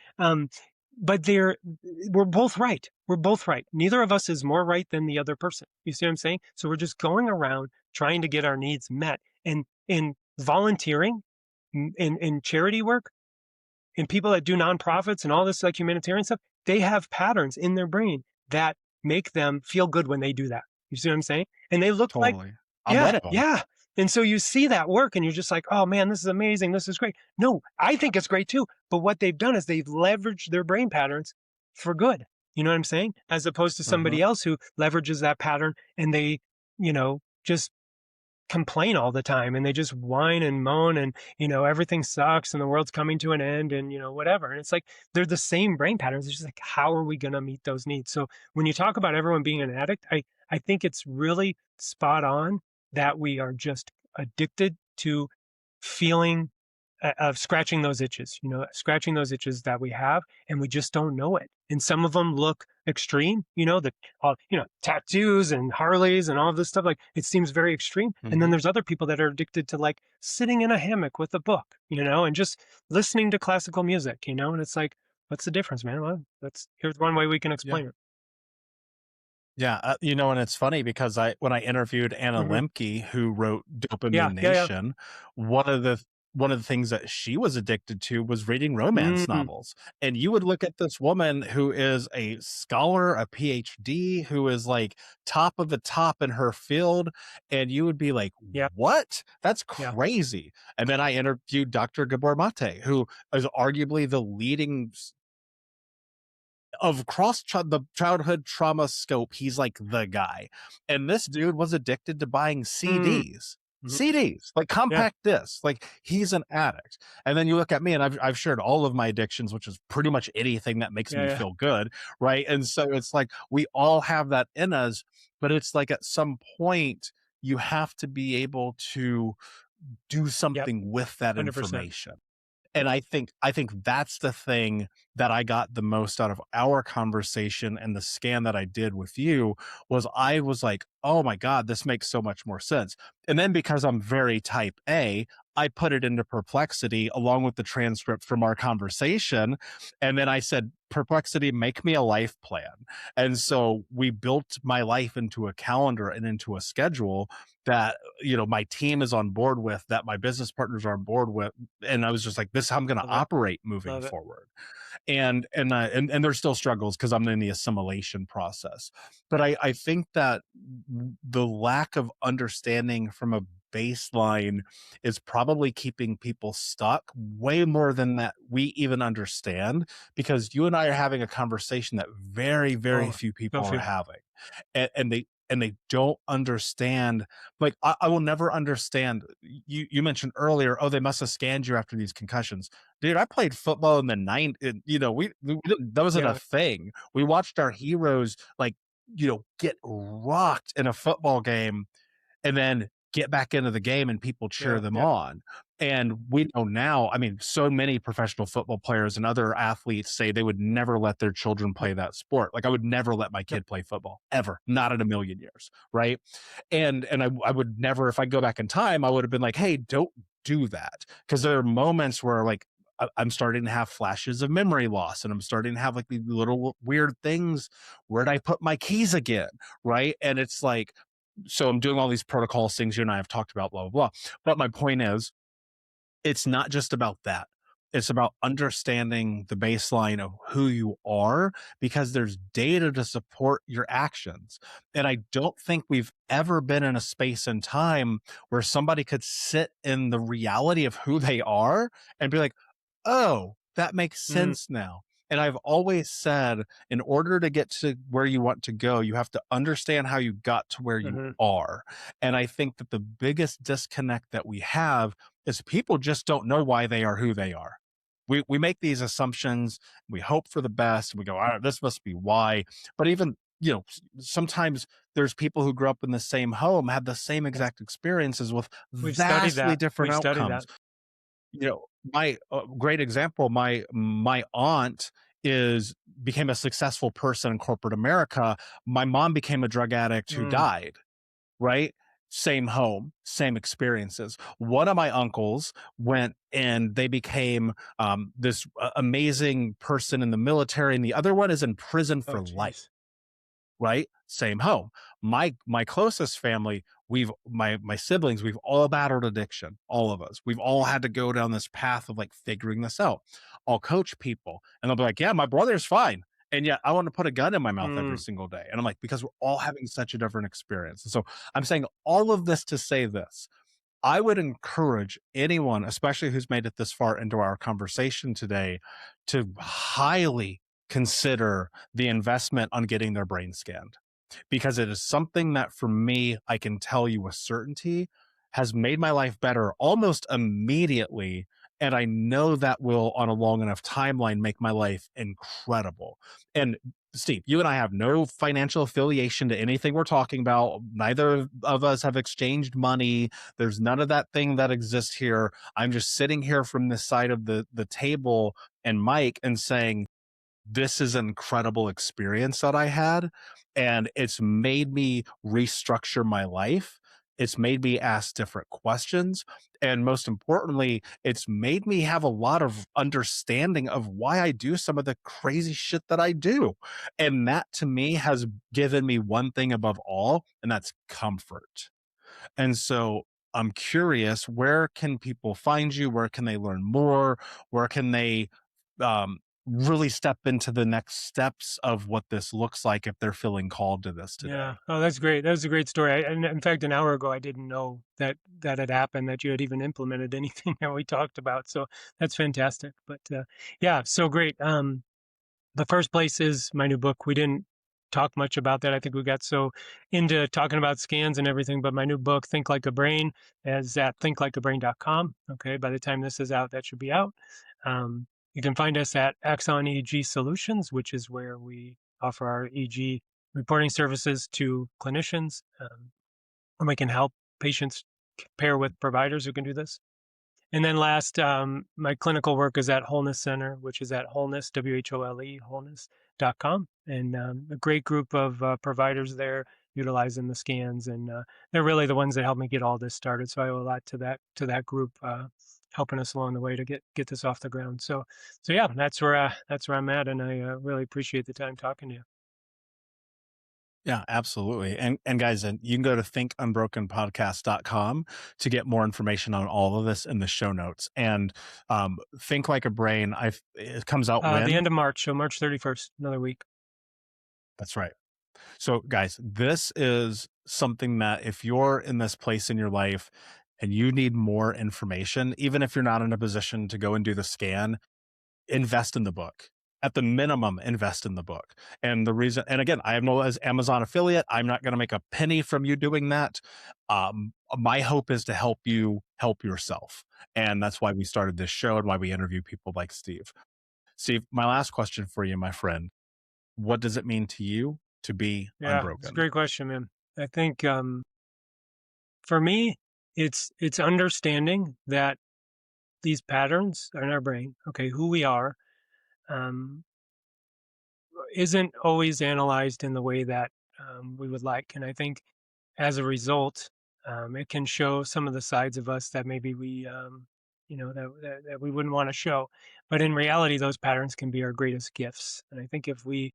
But we're both right. We're both right. Neither of us is more right than the other person. You see what I'm saying? So we're just going around trying to get our needs met. And in volunteering, in charity work, and people that do nonprofits and all this like humanitarian stuff, they have patterns in their brain that make them feel good when they do that. You see what I'm saying? And they look like, Totally. I yeah, bet them. yeah. And so you see that work and you're just like, oh man, this is amazing. This is great. No, I think it's great too. But what they've done is they've leveraged their brain patterns for good. You know what I'm saying? As opposed to somebody else who leverages that pattern and they, just complain all the time and they just whine and moan and everything sucks and the world's coming to an end and whatever. And it's like they're the same brain patterns. It's just like, how are we going to meet those needs? So when you talk about everyone being an addict, I think it's really spot on that we are just addicted to feeling of scratching those itches, scratching those itches that we have, and we just don't know it. And some of them look extreme, tattoos and Harleys and all of this stuff. Like it seems very extreme. And then there's other people that are addicted to like sitting in a hammock with a book, and just listening to classical music, and it's like, what's the difference, man? Well, here's one way we can explain it. Yeah, and it's funny because when I interviewed Anna Lemke, who wrote Dopamine Nation, one of the things that she was addicted to was reading romance novels. And you would look at this woman who is a scholar, a PhD, who is like top of the top in her field, and you would be like, what? That's crazy. And then I interviewed Dr. Gabor Mate, who is arguably the leading of the childhood trauma scope. He's like the guy. And this dude was addicted to buying CDs. CDs, like compact discs, like he's an addict. And then you look at me and I've shared all of my addictions, which is pretty much anything that makes me feel good. Right. And so it's like, we all have that in us, but it's like at some point you have to be able to do something with that 100%. information. And I think that's the thing that I got the most out of our conversation and the scan that I did with you was I was like, oh my God, this makes so much more sense. And then because I'm very type A, I put it into Perplexity along with the transcript from our conversation. And then I said, Perplexity, make me a life plan. And so we built my life into a calendar and into a schedule that, my team is on board with, that my business partners are on board with. And I was just like, this is how I'm going to operate moving forward. And there's still struggles because I'm in the assimilation process. But I think that the lack of understanding from a baseline is probably keeping people stuck way more than that we even understand, because you and I are having a conversation that very, very few people are having. And they don't understand. Like I will never understand. You mentioned earlier, they must have scanned you after these concussions. Dude, I played football in the 90s. That wasn't a thing. We watched our heroes get rocked in a football game and then get back into the game and people cheer them on. And we know now, I mean, so many professional football players and other athletes say they would never let their children play that sport. Like I would never let my kid play football ever, not in a million years. Right. And I would never, if I go back in time, I would have been like, hey, don't do that. Cause there are moments where like, I'm starting to have flashes of memory loss and I'm starting to have like these little weird things. Where'd I put my keys again? Right. And it's like, so I'm doing all these protocols, things you and I have talked about, blah, blah, blah. But my point is, it's not just about that. It's about understanding the baseline of who you are, because there's data to support your actions. And I don't think we've ever been in a space and time where somebody could sit in the reality of who they are and be like, oh, that makes sense now. And I've always said, in order to get to where you want to go, you have to understand how you got to where you are. And I think that the biggest disconnect that we have is people just don't know why they are who they are. We make these assumptions, we hope for the best, and we go, this must be why. But even, sometimes there's people who grew up in the same home, have the same exact experiences with vastly different outcomes. My great example, my aunt became a successful person in corporate America. My mom became a drug addict who died, right? Same home, same experiences. One of my uncles went and they became this amazing person in the military, and the other one is in prison for life. Right? Same home. My closest family my siblings, we've all battled addiction, all of us. We've all had to go down this path of like figuring this out. I'll coach people and they'll be like, yeah, my brother's fine. And yet I want to put a gun in my mouth every Mm. single day. And I'm like, because we're all having such a different experience. And so I'm saying all of this to say this. I would encourage anyone, especially who's made it this far into our conversation today, to highly consider the investment on getting their brain scanned, because it is something that for me, I can tell you with certainty has made my life better almost immediately. And I know that will, on a long enough timeline, make my life incredible. And Steve, you and I have no financial affiliation to anything we're talking about. Neither of us have exchanged money. There's none of that thing that exists here. I'm just sitting here from this side of the table and Mike and saying, this is an incredible experience that I had. And it's made me restructure my life. It's made me ask different questions. And most importantly, it's made me have a lot of understanding of why I do some of the crazy shit that I do. And that to me has given me one thing above all, and that's comfort. And so I'm curious, where can people find you? Where can they learn more? Where can they um, really step into the next steps of what this looks like if they're feeling called to this Yeah. today? Oh, that's great. That was a great story. And in fact, an hour ago, I didn't know that that had happened, that you had even implemented anything that we talked about. So that's fantastic. But yeah, so great. The first place is my new book. We didn't talk much about that. I think we got so into talking about scans and everything, but my new book, Think Like a Brain, is at thinklikeabrain.com. Okay. By the time this is out, that should be out. You can find us at Axon EEG Solutions, which is where we offer our EEG reporting services to clinicians. And we can help patients pair with providers who can do this. And then last, my clinical work is at Wholeness Center, which is at wholeness, WHOLE, wholeness.com. And a great group of providers there utilizing the scans. And they're really the ones that helped me get all this started. So I owe a lot to that group helping us along the way to get this off the ground. So yeah, that's where I'm at. And I really appreciate the time talking to you. Yeah, absolutely. And guys, and you can go to thinkunbrokenpodcast.com to get more information on all of this in the show notes. And Think Like a Brain, it comes out The when? end of March, so March 31st, another week. That's right. So, guys, this is something that if you're in this place in your life and you need more information, even if you're not in a position to go and do the scan, invest in the book. At the minimum, invest in the book. And the reason, and again, I am no as Amazon affiliate. I'm not going to make a penny from you doing that. My hope is to help you help yourself. And that's why we started this show and why we interview people like Steve. Steve, my last question for you, my friend. What does it mean to you to be Yeah, it's a unbroken? great question, man. I think for me, it's understanding that these patterns are in our brain, okay, who we are, um, isn't always analyzed in the way that we would like. And I think as a result, it can show some of the sides of us that maybe we, that we wouldn't want to show. But in reality, those patterns can be our greatest gifts. And I think if we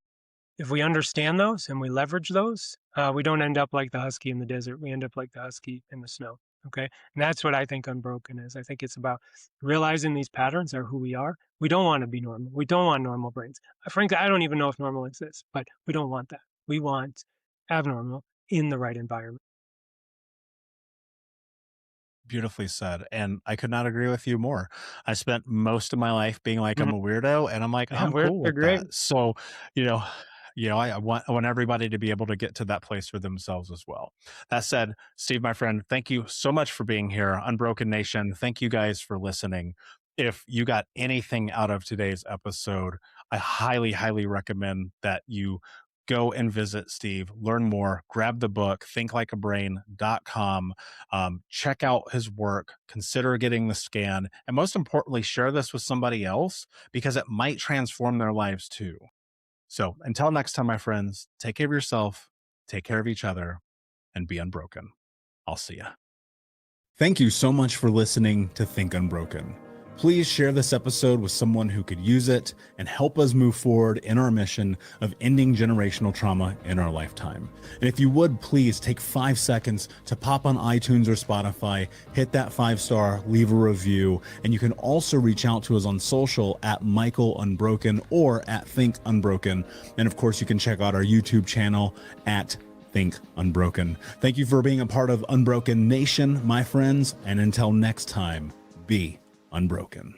understand those and we leverage those, we don't end up like the husky in the desert. We end up like the husky in the snow. Okay. And that's what I think unbroken is. I think it's about realizing these patterns are who we are. We don't want to be normal. We don't want normal brains. Frankly, I don't even know if normal exists, but we don't want that. We want abnormal in the right environment. Beautifully said. And I could not agree with you more. I spent most of my life being like, I'm Mhm. a weirdo, and I'm like, Yeah, I'm cool they're with great. that. So, you know, I want everybody to be able to get to that place for themselves as well. That said, Steve, my friend, thank you so much for being here. Unbroken Nation, thank you guys for listening. If you got anything out of today's episode, I highly, highly recommend that you go and visit Steve, learn more, grab the book, thinklikeabrain.com, check out his work, consider getting the scan, and most importantly, share this with somebody else because it might transform their lives too. So until next time, my friends, take care of yourself, take care of each other, and be unbroken. I'll see ya. Thank you so much for listening to Think Unbroken. Please share this episode with someone who could use it and help us move forward in our mission of ending generational trauma in our lifetime. And if you would, please take 5 seconds to pop on iTunes or Spotify, hit that 5-star, leave a review, and you can also reach out to us on social at Michael Unbroken or at Think Unbroken. And of course, you can check out our YouTube channel at Think Unbroken. Thank you for being a part of Unbroken Nation, my friends, and until next time, be unbroken.